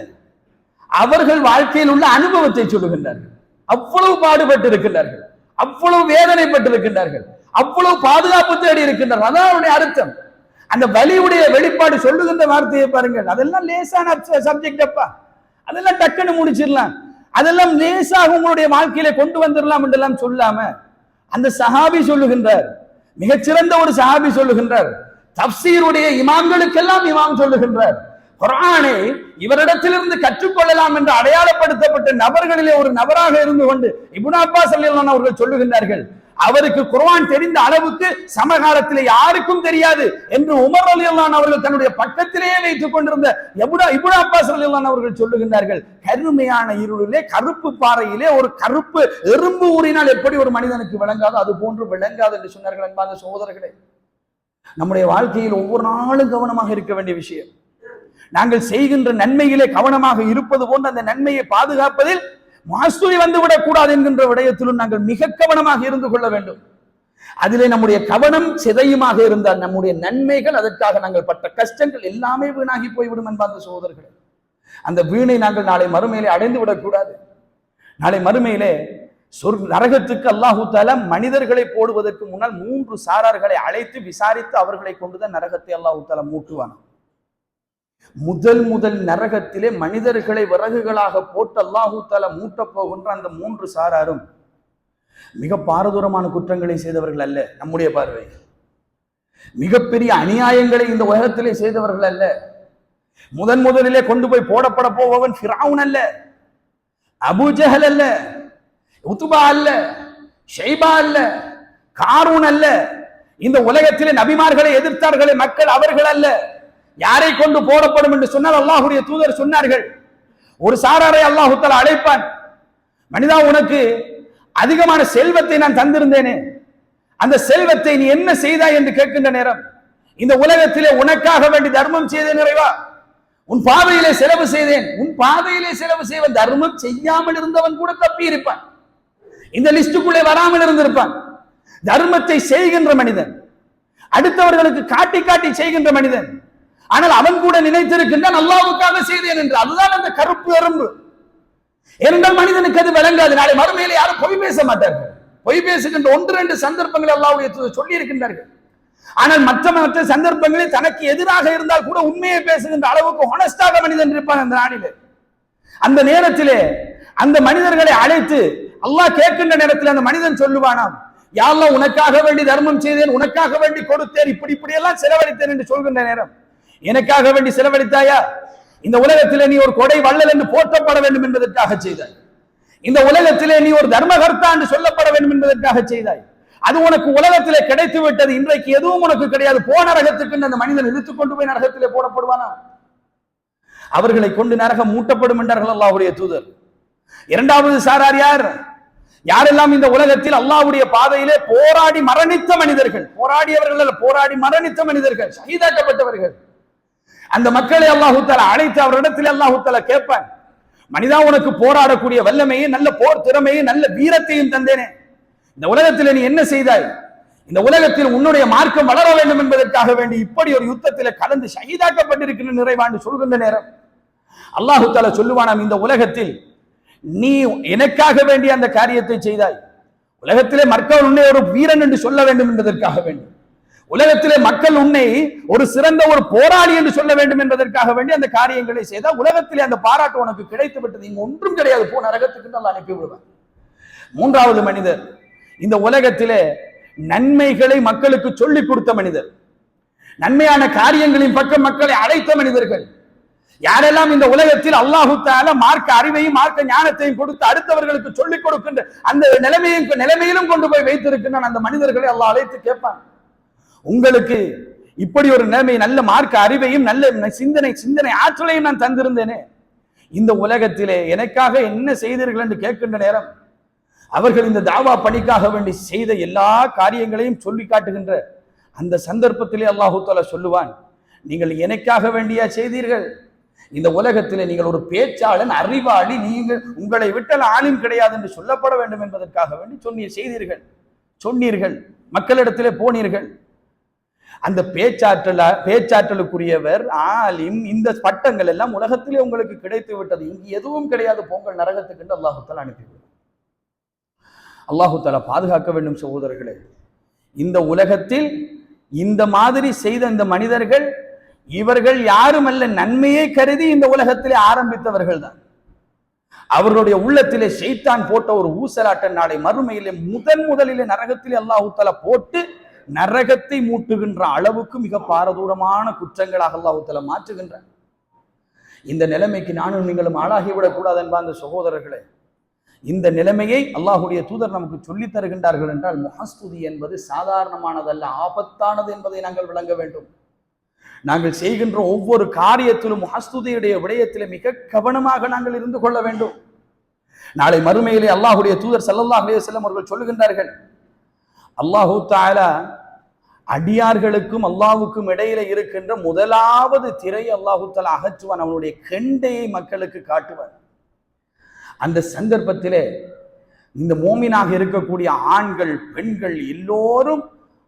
[SPEAKER 1] அவர்கள் வாழ்க்கையில் உள்ள அனுபவத்தை சொல்லுகின்றார்கள். அவ்வளவு பாடுபட்டு இருக்கின்றார்கள், அவ்வளவு வேதனைப்பட்டு இருக்கின்றார்கள், அவ்வளவு பாதுகாப்பு தேடி இருக்கின்றார்கள். அதான் அவருடைய அர்த்தம். அந்த வலியுடைய வெளிப்பாடு சொல்லுகின்ற வார்த்தையை பாருங்கள். அதெல்லாம் லேசான சப்ஜெக்ட் அப்பா, அதெல்லாம் டக்குன்னு முடிச்சிடலாம், அதெல்லாம் லேசாக உங்களுடைய வாழ்க்கையில கொண்டு வந்துடலாம் என்றெல்லாம் சொல்லாம அந்த சஹாபி சொல்லுகின்றார், மிகச்சிறந்த ஒரு சஹாபி சொல்லுகின்றார், தப்சீருடைய இமாம்களுக்கெல்லாம் இமாம் சொல்லுகின்றார், குர்ஆனை இவரிடத்திலிருந்து கற்றுக்கொள்ளலாம் என்று அடையாளப்படுத்தப்பட்ட நபர்களிலே ஒரு நபராக இருந்து கொண்டு இப்னு அப்பாஸ் ரலியல்லாஹு அன்ஹு அவர்கள் சொல்லுகின்றார்கள், அவருக்கு குர்ஆன் தெரிந்த அளவுக்கு சமகாலத்திலே யாருக்கும் தெரியாது என்று உமர் ரலியல்லாஹு அன்ஹு அவர்கள் தன்னுடைய பக்கத்திலேயே வைத்துக் கொண்டிருந்த இப்னு அப்பாஸ் ரலியல்லாஹு அன்ஹு அவர்கள் சொல்லுகின்றார்கள், கருமையான இருளிலே கருப்பு பாறையிலே ஒரு கருப்பு எறும்பு ஊறினால் எப்படி ஒரு மனிதனுக்கு விளங்காதோ அது போன்று விளங்காது என்று சொன்னார்கள். அன்பான சகோதரர்களே, நம்முடைய வாழ்க்கையில் ஒவ்வொரு நாளும் கவனமாக இருக்க வேண்டிய விஷயம். நாங்கள் செய்கின்ற நன்மையிலே கவனமாக இருப்பது போன்று அந்த நன்மையை பாதுகாப்பதில் முஹஸ்துதி வந்துவிடக் கூடாது என்கின்ற விடயத்திலும் நாங்கள் மிக கவனமாக இருந்து கொள்ள வேண்டும். அதிலே நம்முடைய கவனம் சிதையுமாக இருந்தால் நம்முடைய நன்மைகள், அதற்காக நாங்கள் பட்ட கஷ்டங்கள் எல்லாமே வீணாகி போய்விடும் என்பார்ந்த சகோதரர்களே. அந்த வீணை நாங்கள் நாளை மறுமையிலே அடைந்து விடக்கூடாது. நாளை மறுமையிலே நரகத்துக்கு அல்லாஹு தஆலா மனிதர்களை போடுவதற்கு முன்னால் 3 சாரார்களை அழைத்து விசாரித்து அவர்களை கொண்டுதான் நரகத்தை அல்லாஹு தஆலா மூட்டுவான். முதல் நரகத்திலே மனிதர்களை விறகுகளாக போட்டு அல்லாஹு தஆலா மூட்டப் போகின்ற அந்த 3 சாராரும் மிக பாரதூரமான குற்றங்களை செய்தவர்கள் அல்ல. நம்முடைய பார்வை மிகப்பெரிய அநியாயங்களை இந்த உலகத்திலே செய்தவர்கள் அல்ல. முதலிலே கொண்டு போய் போடப்பட போபவன் ஃபிரௌன் அல்ல, அபூ ஜஹல் அல்ல, உத்பா அல்ல, ஷைபா அல்ல, காரூன் அல்ல. இந்த உலகத்திலே நபிமார்களை எதிர்த்தார்களே மக்கள், அவர்கள் அல்ல. யாரை கொண்டு போடப்படும் என்று சொன்னால் அல்லாஹ்வுடைய தூதர் சொன்னார்கள், ஒரு சாராரை அல்லாஹ் தஆலா அழைப்பான், மனிதா உனக்கு அதிகமான செல்வத்தை நான் தந்திருந்தேனே, அந்த செல்வத்தை நீ என்ன செய்தாய் என்று கேட்கின்ற நேரம், இந்த உலகத்திலே உனக்காக வேண்டி தர்மம் செய்தேன் நிறைவா, உன் பாதையிலே செலவு செய்தேன். உன் பாதையிலே செலவு செய்வன், தர்மம் செய்யாமல் இருந்தவன் கூட தப்பி இருப்பான், இந்த லிஸ்டுக்குள்ளே வராமல் இருந்திருப்பான். தர்மத்தை செய்கின்ற மனிதன், அடுத்தவர்களுக்கு காட்டி காட்டி செய்கின்ற மனிதன், ஆனால் அவன் கூட நினைத்திருக்கின்றான் அல்லாஹ்வுக்காக செய்தேன் என்று. அதுதான் அந்த கருப்பு எறும்பு. ஏனென்றால் மனிதனுக்கு அது விளங்காது. நாளை மறுமையிலே யாரும் பொய் பேச மாட்டார்கள். பொய் பேசுகின்ற 1-2 சந்தர்ப்பங்களை அல்லாஹ்வுடைய தூதர் சொல்லி இருக்கின்றார்கள். ஆனால் மற்ற சந்தர்ப்பங்களில் தனக்கு எதிராக இருந்தால் கூட உண்மையை பேசுகின்ற அளவுக்கு ஹானஸ்டாக மனிதன் இருப்பான் அந்த நாளிலே. அந்த நேரத்திலே அந்த மனிதர்களை அழைத்து அல்லாஹ் கேட்கின்ற நேரத்தில் அந்த மனிதன் சொல்லுவானாம், யா அல்லாஹ் உனக்காக வேண்டி தர்மம் செய்தேன், உனக்காக வேண்டி கொடுத்தேன், இப்படி எல்லாம் செலவழித்தேன் என்று சொல்கின்ற நேரம், எனக்காக வேண்டி செலவழித்தாயா? இந்த உலகத்திலே நீ ஒரு கொடை வள்ளல் என்று போற்றப்பட வேண்டும் என்பதற்காக செய்தாய். இந்த உலகத்திலே நீ ஒரு தர்மகர்த்தா என்று சொல்லப்பட வேண்டும் என்பதற்காக செய்தாய். அது உனக்கு உலகத்திலே கிடைத்து விட்டது, இன்றைக்கு எதுவும் உனக்கு கிடையாது, போ நரகத்துக்கு அந்த மனிதன் இழுத்துக் கொண்டு போய் நரகத்திலே போடப்படுவானா? அவர்களை கொண்டு நரகம் மூட்டப்படும் என்றார்கள் அல்லாஹ்வுடைய தூதர். இரண்டாவது சாரார் யார்? யாரெல்லாம் இந்த உலகத்தில் அல்லாஹ்வுடைய பாதையிலே போராடி மரணித்த மனிதர்கள், போராடியவர்கள் போராடி மரணித்த மனிதர்கள், ஷஹீதாக்கப்பட்டவர்கள். அந்த மக்களை அல்லாஹ் தஆலா அழைத்து அவரிடத்தில் அல்லாஹ் தஆலா கேட்பான், மனிதா உனக்கு போராடக்கூடிய வல்லமையை, நல்ல போர் திறமையை, நல்ல வீரத்தையும் தந்தேனே, இந்த உலகத்தில் நீ என்ன செய்தாய்? இந்த உலகத்தில் உன்னுடைய மார்க்கம் வளர வேண்டும் என்பதற்காக வேண்டி இப்படி ஒரு யுத்தத்தில் கலந்து ஷஹீதாக்கப்பட்டிருக்கிற நிறைவாண்டு சொல்கின்ற நேரம் அல்லாஹ் தஆலா சொல்லுவானாம், இந்த உலகத்தில் நீ எனக்காக வேண்டிய அந்த காரியத்தை செய்தாய், உலகத்திலே மக்கள் உன்னை ஒரு வீரன் என்று சொல்ல வேண்டும் என்பதற்காக வேண்டி, உலகத்திலே மக்கள் உன்னை ஒரு சிறந்த ஒரு போராளி என்று சொல்ல வேண்டும் என்பதற்காக வேண்டி அந்த காரியங்களை செய்தால் உலகத்திலே அந்த பாராட்டு உனக்கு கிடைத்து விட்டது, இங்க ஒன்றும் கிடையாது, போ நரகத்துக்கு அல்லாஹ் அனுப்பி விடுவான். மூன்றாவது மனிதர், இந்த உலகத்திலே நன்மைகளை மக்களுக்கு சொல்லிக் கொடுத்த மனிதர், நன்மையான காரியங்களின் பக்கம் மக்களை அழைத்த மனிதர்கள். யாரெல்லாம் இந்த உலகத்தில் அல்லாஹ் தஆலா மார்க்க அறிவையும் மார்க்க ஞானத்தையும் கொடுத்து அடுத்தவர்களுக்கு சொல்லிக் கொடுக்கின்ற அந்த நிலைமையிலும் கொண்டு போய் வைத்திருக்கின்ற அந்த மனிதர்களை அல்லாஹ் அழைத்து கேட்பான், உங்களுக்கு இப்படி ஒரு நிலைமை, நல்ல மார்க்க அறிவையும் நல்ல சிந்தனை ஆற்றலையும் நான் தந்திருந்தேனே, இந்த உலகத்திலே எனக்காக என்ன செய்தீர்கள் என்று கேட்கின்ற நேரம் அவர்கள் இந்த தாவா பணிக்காக வேண்டி செய்த எல்லா காரியங்களையும் சொல்லி காட்டுகின்ற அந்த சந்தர்ப்பத்திலே அல்லாஹ் தஆலா சொல்லுவான், நீங்கள் எனக்காக வேண்டியா செய்தீர்கள்? இந்த உலகத்திலே நீங்கள் ஒரு பேச்சாளன், அறிவாளி, நீங்கள் உங்களை விட்டால் ஆளும் கிடையாது என்று சொல்லப்பட வேண்டும் என்பதற்காக வேண்டி சொன்னீர்கள், மக்களிடத்திலே போனீர்கள். அந்த பேச்சாற்றலுக்குரியவர், ஆலிம், இந்த பட்டங்கள் எல்லாம் உலகத்திலே உங்களுக்கு கிடைத்து விட்டது, இங்கு எதுவும் கிடையாது, போங்கள் நரகத்துக்கு என்று அல்லாஹ் தஆலா அனுப்பிவிடும். அல்லாஹ் தஆலா பாதுகாக்க வேண்டும் சகோதரர்களே. இந்த உலகத்தில் இந்த மாதிரி செய்த இந்த மனிதர்கள், இவர்கள் யாரும் அல்ல, நன்மையை கருதி இந்த உலகத்திலே ஆரம்பித்தவர்கள் தான். அவர்களுடைய உள்ளத்திலே ஷைத்தான் போட்ட ஒரு ஊசலாட்ட நாளை மறுமையிலே முதலிலே நரகத்திலே அல்லாஹ் தஆலா போட்டு நரகத்தை மூட்டுகின்ற அளவுக்கு மிக பாரதூரமான குற்றங்களாக அல்லாஹ் தஆலா மாற்றுகின்றார். இந்த நிலைமைக்கு நானும் நீங்களும் ஆளாகிவிடக் கூடாது என்பார்ந்த சகோதரர்களே. இந்த நிலைமையை அல்லாஹ்வுடைய தூதர் நமக்கு சொல்லித் தருகின்றார்கள் என்றால் முஹஸ்துதி என்பது சாதாரணமானதல்ல, ஆபத்தானது என்பதை நாங்கள் விளங்க வேண்டும். நாங்கள் செய்கின்ற ஒவ்வொரு காரியத்திலும் முஹஸ்துதியுடைய விடயத்திலே மிக கவனமாக நாங்கள் இருந்து கொள்ள வேண்டும். நாளை மறுமையிலே அல்லாஹ்வுடைய தூதர் ஸல்லல்லாஹு அலைஹி வஸல்லம் அவர்கள் சொல்லுகின்றார்கள், அல்லாஹ் தஆலா அடியார்களுக்கும் அல்லாஹ்வுக்கும் இடையில இருக்கின்ற முதலாவது திரை அல்லாஹ் தஆலா அகற்றுவான், அவனுடைய கெண்டையை மக்களுக்கு காட்டுவான். அந்த சந்தர்ப்பத்திலே இந்த மோமினாக இருக்கக்கூடிய ஆண்கள், பெண்கள் எல்லோரும்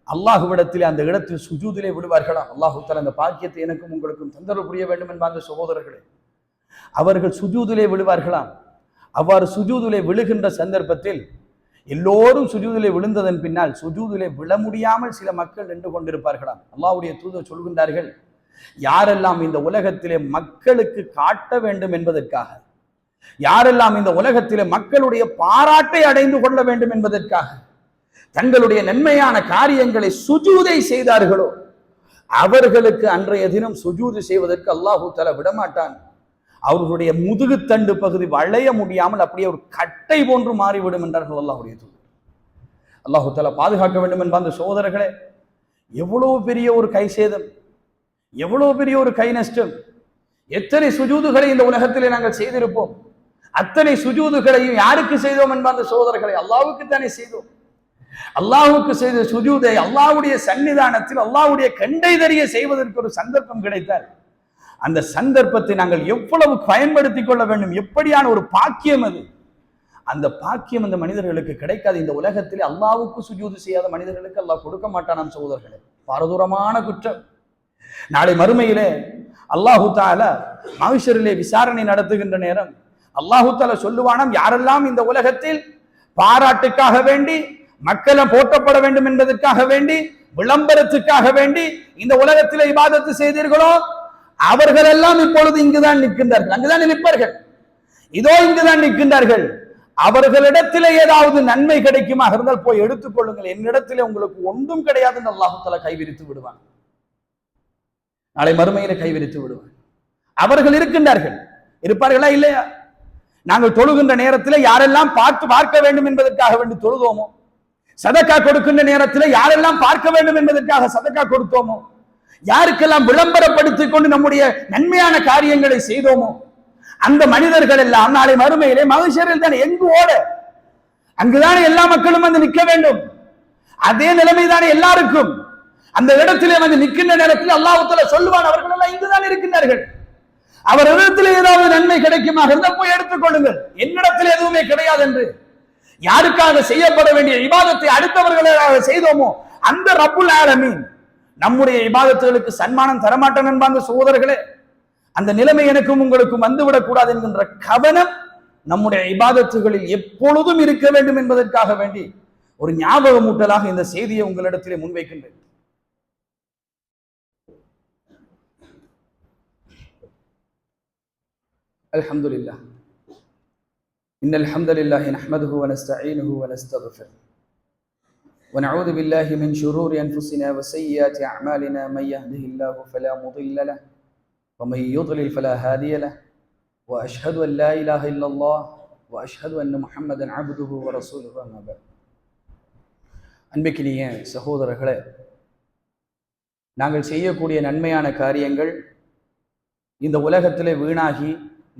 [SPEAKER 1] அல்லாஹ்விடத்திலே அந்த இடத்தில் சுஜூதிலே விடுவார்களாம். அல்லாஹ் தஆலா அந்த பாக்கியத்தை எனக்கும் உங்களுக்கும் தந்தரவு புரிய வேண்டும் என்பார்ந்த சகோதரர்களே. அவர்கள் சுஜூதிலே விழுவார்களாம். அவ்வாறு சுஜூதிலே விழுகின்ற சந்தர்ப்பத்தில் எல்லோரும் சுஜூதிலே விழுந்ததன் பின்னால் சுஜூதிலே விழ முடியாமல் சில மக்கள் நின்று கொண்டிருப்பார்களாம். அல்லாஹ்வுடைய தூதர் சொல்கின்றார்கள், யாரெல்லாம் இந்த உலகத்திலே மக்களுக்கு காட்ட வேண்டும் என்பதற்காக, யாரெல்லாம் இந்த உலகத்திலே மக்களுடைய பாராட்டை அடைந்து கொள்ள வேண்டும் என்பதற்காக தங்களுடைய நன்மையான காரியங்களை சுஜூதை செய்தார்களோ அவர்களுக்கு அன்றைய தினம் சுஜூது செய்வதற்கு அல்லாஹ் தஆலா விடமாட்டான். அவர்களுடைய முதுகுத்தண்டு பகுதி வளைய முடியாமல் அப்படியே ஒரு கட்டை போன்று மாறிவிடும் என்றார்கள் அல்லாஹ்வுடைய தூதர். அல்லாஹ் தஆலா பாதுகாக்க வேண்டும் என்ப அந்த சகோதரர்களே, எவ்வளவு பெரிய ஒரு கை சேதம், எவ்வளவு பெரிய ஒரு கை நஷ்டம். எத்தனை சுஜூதுகளை இந்த உலகத்திலே நாங்கள் செய்திருப்போம். அத்தனை சுஜூதுகளையும் யாருக்கு செய்தோம் என்ப அந்த சகோதரர்களை அல்லாஹ்வுக்கு தானே செய்தோம். அல்லாஹ்வுக்கு செய்த சுஜூதை அல்லாஹ்வுடைய சன்னிதானத்தில் அல்லாஹ்வுடைய கண்டை தெரிய செய்வதற்கு ஒரு சந்தர்ப்பம் கிடைத்தால் அந்த சந்தர்ப்பத்தை நாங்கள் எவ்வளவு பயன்படுத்தி கொள்ள வேண்டும். எப்படியான ஒரு பாக்கியம் அது. அந்த பாக்கியம் அந்த மனிதர்களுக்கு கிடைக்காது. இந்த உலகத்திலே அல்லாஹ்வுக்கு சுஜூது செய்யாத மனிதர்களுக்கு அல்லாஹ் கொடுக்க மாட்டானாம் சகோதரர்களே. பாரதூரமான குற்றம். நாளை மறுமையிலே அல்லாஹ் தஆலா மஹ்ஷரிலே விசாரணை நடத்துகின்ற நேரம் அல்லாஹ் தஆலா சொல்லுவானாம், யாரெல்லாம் இந்த உலகத்தில் பாராட்டுக்காக வேண்டி, மக்களும் போற்றப்பட வேண்டும் என்பதற்காக வேண்டி, விளம்பரத்துக்காக வேண்டி இந்த உலகத்திலே இபாதத்து செய்தீர்களோ அவர்கள் எல்லாம் இப்பொழுது இங்குதான் நிற்கின்றார்கள், அங்குதான் நிற்பார்கள், இதோ இங்குதான் நிற்கின்றார்கள். அவர்களிடத்திலே ஏதாவது நன்மை கிடைக்குமா இருந்தால் போய் எடுத்துக் கொள்ளுங்கள், என்னிடத்திலே உங்களுக்கு ஒன்றும் கிடையாது என்று அல்லாஹ் தஆலா கைவிரித்து விடுவான். நாளை மறுமையில கைவிரித்து விடுவான். அவர்கள் இருக்கின்றார்கள், இருப்பார்களா இல்லையா? நாங்கள் தொழுகின்ற நேரத்தில் யாரெல்லாம் பார்க்க வேண்டும் என்பதற்காக வேண்டி தொழுதோமோ, சதக்கா கொடுக்கின்ற நேரத்தில் யாரெல்லாம் பார்க்க வேண்டும் என்பதற்காக சதக்கா கொடுத்தோமோ, யாருக்கெல்லாம் விளம்பரப்படுத்திக் கொண்டு நம்முடைய நன்மையான காரியங்களை செய்தோமோ, அந்த மனிதர்கள் எல்லாம் நாளை மறுமையிலே மகஷரில் தான் எங்கு ஓட, அங்குதானே எல்லா மக்களும் வந்து நிற்க வேண்டும். அதே நிலைமை தானே எல்லாருக்கும். அந்த இடத்திலே வந்து நிற்கின்ற நேரத்தில் அல்லாஹ் தஆலா சொல்லுவான், அவர்கள் எல்லாம் இங்குதான் இருக்கின்றார்கள், அவரிடத்தில் ஏதாவது நன்மை கிடைக்குமாக இருந்தால் போய் எடுத்துக் கொள்ளுங்கள், என்னிடத்தில் எதுவுமே கிடையாது என்று. யாருக்காக செய்யப்பட வேண்டிய இபாதத்தை அடுத்தவர்களாக செய்தோமோ அந்த ரப்புல் ஆலமீன் நம்முடைய இபாதத்துகளுக்கு சன்மானம் தரமாட்டான் என்பாங்க சகோதரர்களே. அந்த நிலைமை எனக்கும் உங்களுக்கும் வந்துவிடக் கூடாது என்கின்ற கவனம் நம்முடைய இபாதத்துகளில் எப்பொழுதும் இருக்க வேண்டும் என்பதற்காக வேண்டி ஒரு ஞாபகமூட்டலாக இந்த செய்தியை உங்களிடத்திலே முன்வைக்கின்றேன். அல்ஹம்துலில்லாஹ் இன்னல் ஹம்தலில்லாஹி நஹ்மதுஹு வ நஸ்தஈனுஹு வ நஸ்தக்ஃபிர் வ நஊது பில்லாஹி மின் ஷுரூரி அன்ஃபுஸினா வ ஸய்யிஆத்தி அஅமாலினா மன் யஹ்திஹில்லாஹு ஃபலா முضில்ல லஹு வ மன் யுضلل ஃபலா ஹாதிய லஹு வ அஷ்ஹது அன் லா இலாஹ இல்லல்லாஹ் வ அஷ்ஹது அன்ன முஹம்மதன் அப்துஹு வ ரசூலுஹு அம்மா பஅத். அன்பிற்கினிய சகோதரர்களே, நாங்கள் செய்யக்கூடிய நன்மையான காரியங்கள் இந்த உலகத்திலே வீணாகி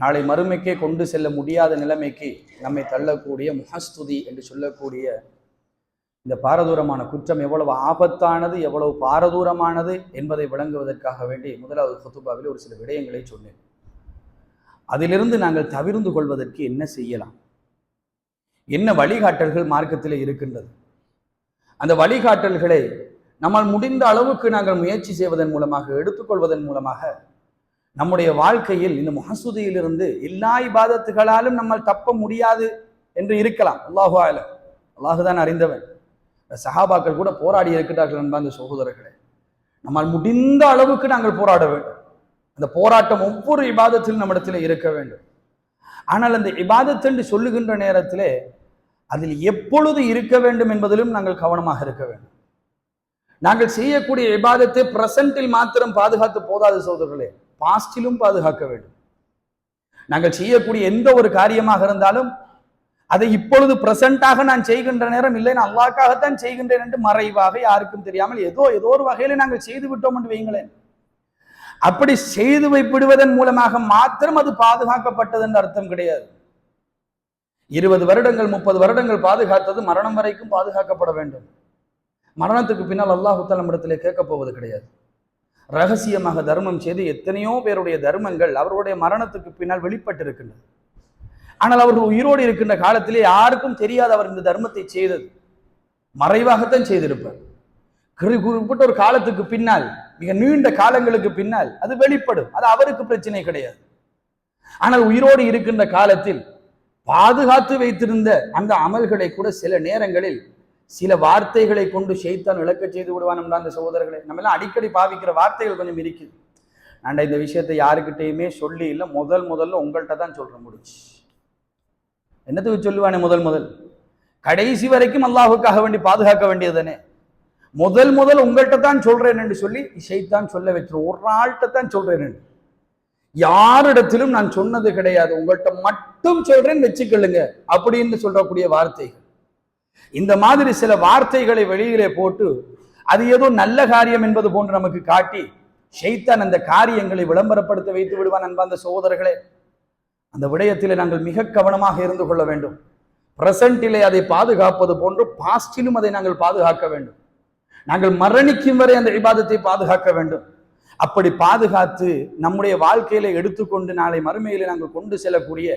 [SPEAKER 1] நாளை மறுமைக்கே கொண்டு செல்ல முடியாத நிலைமைக்கு நம்மை தள்ளக்கூடிய முஹஸ்துதி என்று சொல்லக்கூடிய இந்த பாரதூரமான குற்றம் எவ்வளவு ஆபத்தானது, எவ்வளவு பாரதூரமானது என்பதை விளங்குவதற்காக வேண்டி முதலாவது குத்துபாவில் ஒரு சில விடயங்களை சொன்னேன். அதிலிருந்து நாங்கள் தவிர்ந்து கொள்வதற்கு என்ன செய்யலாம், என்ன வழிகாட்டல்கள் மார்க்கத்திலே இருக்கின்றது, அந்த வழிகாட்டல்களை நம்மால் முடிந்த அளவுக்கு நாங்கள் முயற்சி செய்வதன் மூலமாக, எடுத்துக்கொள்வதன் மூலமாக நம்முடைய வாழ்க்கையில் இந்த முஹஸ்துதியிலிருந்து எல்லா இபாதத்துகளாலும் நம்மால் தப்ப முடியாது என்று இருக்கலாம். அல்லாஹு அலம், அல்லாஹுதான் அறிந்தவன். சஹாபாக்கள் கூட போராடி இருக்கிறார்கள் என்பாங்க சகோதரர்களே. நம்மால் முடிந்த அளவுக்கு நாங்கள் போராட வேண்டும். அந்த போராட்டம் ஒவ்வொரு இபாதத்திலும் நம்மிடத்தில் இருக்க வேண்டும். ஆனால் அந்த இபாதத் என்று சொல்லுகின்ற நேரத்திலே அதில் எப்பொழுது இருக்க வேண்டும் என்பதிலும் நாங்கள் கவனமாக இருக்க வேண்டும். நாங்கள் செய்யக்கூடிய இபாதத்தை பிரசன்டில் மாத்திரம் பாதுகாத்து போதாது சகோதரர்களே, பாஸ்டிலும் பாதுகாக்க வேண்டும். நாங்கள் செய்யக்கூடிய எந்த ஒரு காரியமாக இருந்தாலும் அதை இப்பொழுது பிரசன்டாக நான் செய்கின்ற நேரம் இல்லை, நான் அல்லாஹ்க்காகத்தான் செய்கின்றேன் என்று மறைவாக யாருக்கும் தெரியாமல் ஏதோ ஒரு வகையில நாங்கள் செய்து விட்டோம் என்று வைங்களேன். அப்படி செய்து வைப்பிடுவதன் மூலமாக மாத்திரம் அது பாதுகாக்கப்பட்டது என்று அர்த்தம் கிடையாது. 20 வருடங்கள் 30 வருடங்கள் பாதுகாத்தது மரணம் வரைக்கும் பாதுகாக்கப்பட வேண்டும். மரணத்துக்கு பின்னால் அல்லாஹ் தஆலா நம்மிடத்திலே கேட்கப் போவது கிடையாது. ரகசியமாக தர்மம் செய்து எத்தனையோ பேருடைய தர்மங்கள் அவருடைய மரணத்துக்கு பின்னால் வெளிப்பட்டிருக்கின்றது. ஆனால் அவர்கள் உயிரோடு இருக்கின்ற காலத்திலே யாருக்கும் தெரியாது அவர் இந்த தர்மத்தை செய்தது, மறைவாகத்தான் செய்திருப்பார். குறிப்பிட்ட ஒரு காலத்துக்கு பின்னால், மிக நீண்ட காலங்களுக்கு பின்னால் அது வெளிப்படும். அது அவருக்கு பிரச்சனை கிடையாது. ஆனால் உயிரோடு இருக்கின்ற காலத்தில் பாதுகாத்து வைத்திருந்த அந்த அமல்களை கூட சில நேரங்களில் சில வார்த்தைகளை கொண்டு ஷைத்தான் விளக்க செய்து விடுவான். அந்த சகோதரர்களை நம்ம எல்லாம் அடிக்கடி பாவிக்கிற வார்த்தைகள் கொஞ்சம் இருக்குது. நான் இந்த விஷயத்தை யாருக்கிட்டையுமே சொல்லி இல்லை, முதல்ல உங்கள்கிட்ட தான் சொல்ற முடிச்சு. என்னத்துக்கு சொல்லுவானே முதல் கடைசி வரைக்கும் அல்லாஹுக்காக வேண்டி பாதுகாக்க வேண்டியது தானே. முதல் உங்கள்கிட்ட தான் சொல்றேன் என்று சொல்லி ஷைத்தான் சொல்ல வச்சிரும். ஒரு ஆள்கிட்ட தான் சொல்றேன், யாரிடத்திலும் நான் சொன்னது கிடையாது, உங்கள்கிட்ட மட்டும் சொல்றேன் வச்சுக்கொள்ளுங்க அப்படின்னு சொல்லக்கூடிய வார்த்தைகள். இந்த மாதிரி சில வார்த்தைகளை வெளியிலே போட்டு அது ஏதோ நல்ல காரியம் என்பது போன்று நமக்கு காட்டி ஷைத்தான் அந்த காரியங்களை விளம்பரப்படுத்த வைத்து விடுவான். அன்பார்ந்த சகோதரர்களே, அந்த விடயத்திலே நாங்கள் மிக கவனமாக இருந்து கொள்ள வேண்டும். பிரசன்டிலே அதை பாதுகாப்பது போன்று பாஸ்டிலும் அதை நாங்கள் பாதுகாக்க வேண்டும். நாங்கள் மரணிக்கும் வரை அந்த இபாதத்தை பாதுகாக்க வேண்டும். அப்படி பாதுகாத்து நம்முடைய வாழ்க்கையில எடுத்துக்கொண்டு நாளை மறுமையிலே நாங்கள் கொண்டு செல்லக்கூடிய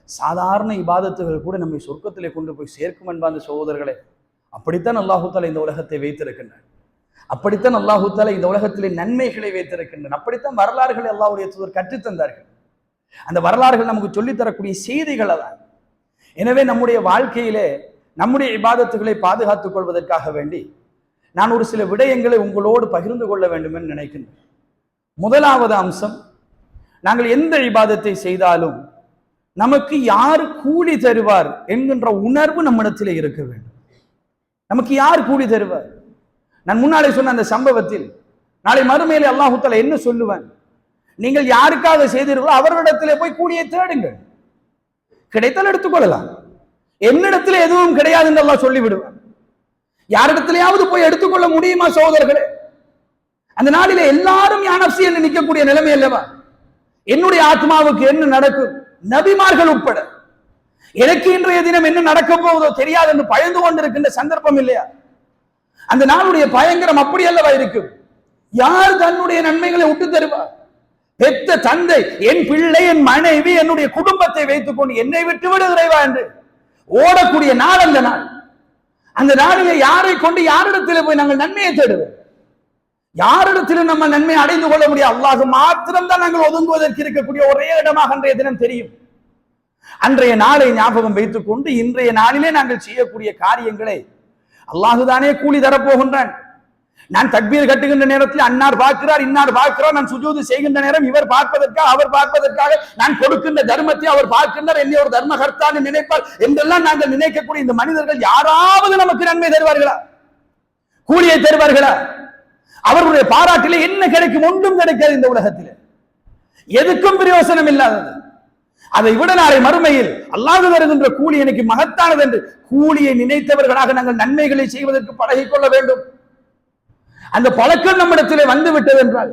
[SPEAKER 1] சாதாரண இபாதத்துகள் கூட நம்மை சொர்க்கத்திலே கொண்டு போய் சேர்க்கும் என்பார்ந்த சகோதரர்களே. அப்படித்தான் அல்லாஹு தஆலா இந்த உலகத்தை வைத்திருக்கின்றார். அப்படித்தான் அல்லாஹு தஆலா இந்த உலகத்திலே நன்மைகளை வைத்திருக்கின்றனர். அப்படித்தான் வரலாறுகளை அல்லாஹ்வுடைய தூதர் கற்றுத்தந்தார்கள். அந்த வரலாறுகள் நமக்கு சொல்லித்தரக்கூடிய செய்திகள் தான். எனவே நம்முடைய வாழ்க்கையிலே நம்முடைய இபாதத்துகளை பாதுகாத்துக் கொள்வதற்காக வேண்டி நான் ஒரு சில விடயங்களை உங்களோடு பகிர்ந்து கொள்ள வேண்டும் என்று நினைக்கின்றேன். முதலாவது அம்சம், நாங்கள் எந்த இபாதத்தை செய்தாலும் நமக்கு யார் கூலி தருவார் என்கின்ற உணர்வு நம்மிடத்திலே இருக்க வேண்டும். நமக்கு யார் கூலி தருவார்? நான் முன்னாலே சொன்ன அந்த சம்பவத்தில் நாளை மறுமையிலே அல்லாஹ் தஆலா என்ன சொல்லுவான்? நீங்கள் யாருக்காக செய்தீர்களோ அவர்களிடத்திலே போய் கூலியை தேடுங்கள், கிடைத்தால் எடுத்துக்கொள்ளலாம், என்னிடத்திலே எதுவும் கிடையாது என்று அல்லாஹ் சொல்லிவிடுவான். யாரிடத்திலேயாவது போய் எடுத்துக்கொள்ள முடியுமா சகோதரர்களே? அந்த நாளிலே எல்லாரும் யானப்சி என்று நிற்கக்கூடிய நிலைமை அல்லவா? என்னுடைய ஆத்மாவுக்கு என்ன நடக்கும்? நபிமார்கள் உட்பட எனக்கு இன்றைய தினம் என்ன நடக்க போவதோ தெரியாது என்று பயந்து கொண்டிருக்கின்ற சந்தர்ப்பம் இல்லையா? அந்த நாளுடைய பயங்கரம் அப்படி அல்லவா இருக்கும்? யார் தன்னுடைய நன்மைகளை விட்டு தருவார்? பெத்த தந்தை, என் பிள்ளை, என் மனைவி, என்னுடைய குடும்பத்தை வைத்துக் கொண்டு என்னை விட்டு விடுகிறவா என்று ஓடக்கூடிய நாள் அந்த நாள். அந்த நாளிலே யாரை கொண்டு யாரிடத்தில் போய் நாங்கள் நன்மையை தேடுவோம்? யாரிடத்திலும் நம்ம நன்மை அடைந்து கொள்ள முடியாது. அல்லாஹ் மாத்திரம் தான் நாங்கள் ஒதுங்குவதற்கு இருக்கக்கூடிய ஒரே இடமாக அன்றைய தினம் தெரியும். அன்றைய நாளை ஞாபகம் வைத்துக் கொண்டு இன்றைய நாளிலே நாங்கள் செய்யக்கூடிய காரியங்களை அல்லாஹுதானே கூலி தரப்போகின்றான். நான் தக்பீர் கட்டுகின்ற நேரத்தில் அன்னார் பார்க்கிறார், இன்னார் பார்க்கிறார். நான் சுஜூது செய்கின்ற நேரம் இவர் பார்ப்பதற்காக, அவர் பார்ப்பதற்காக நான் கொடுக்கின்ற தர்மத்தை அவர் பார்க்கின்றார். என்னை ஒரு தர்மகர்த்தான் நினைப்பார் என்றெல்லாம் நாங்கள் நினைக்கக்கூடிய இந்த மனிதர்கள் யாராவது நமக்கு நன்மை தருவார்களா? கூலியை தருவார்களா? அவர்களுடைய பாராட்டிலே என்ன கிடைக்கும்? ஒன்றும் கிடைக்காது. இந்த உலகத்தில் எதுக்கும் பிரயோசனம் இல்லாதது. அதை விட நாளை மறுமையில் அல்லாஹ் வருகின்ற கூலி எனக்கு மகத்தானது என்று கூலியை நினைத்தவர்களாக நாங்கள் நன்மைகளை செய்வதற்கு பழகிக்கொள்ள வேண்டும். அந்த பழக்கம் நம்மிடத்திலே வந்து விட்டது என்றால்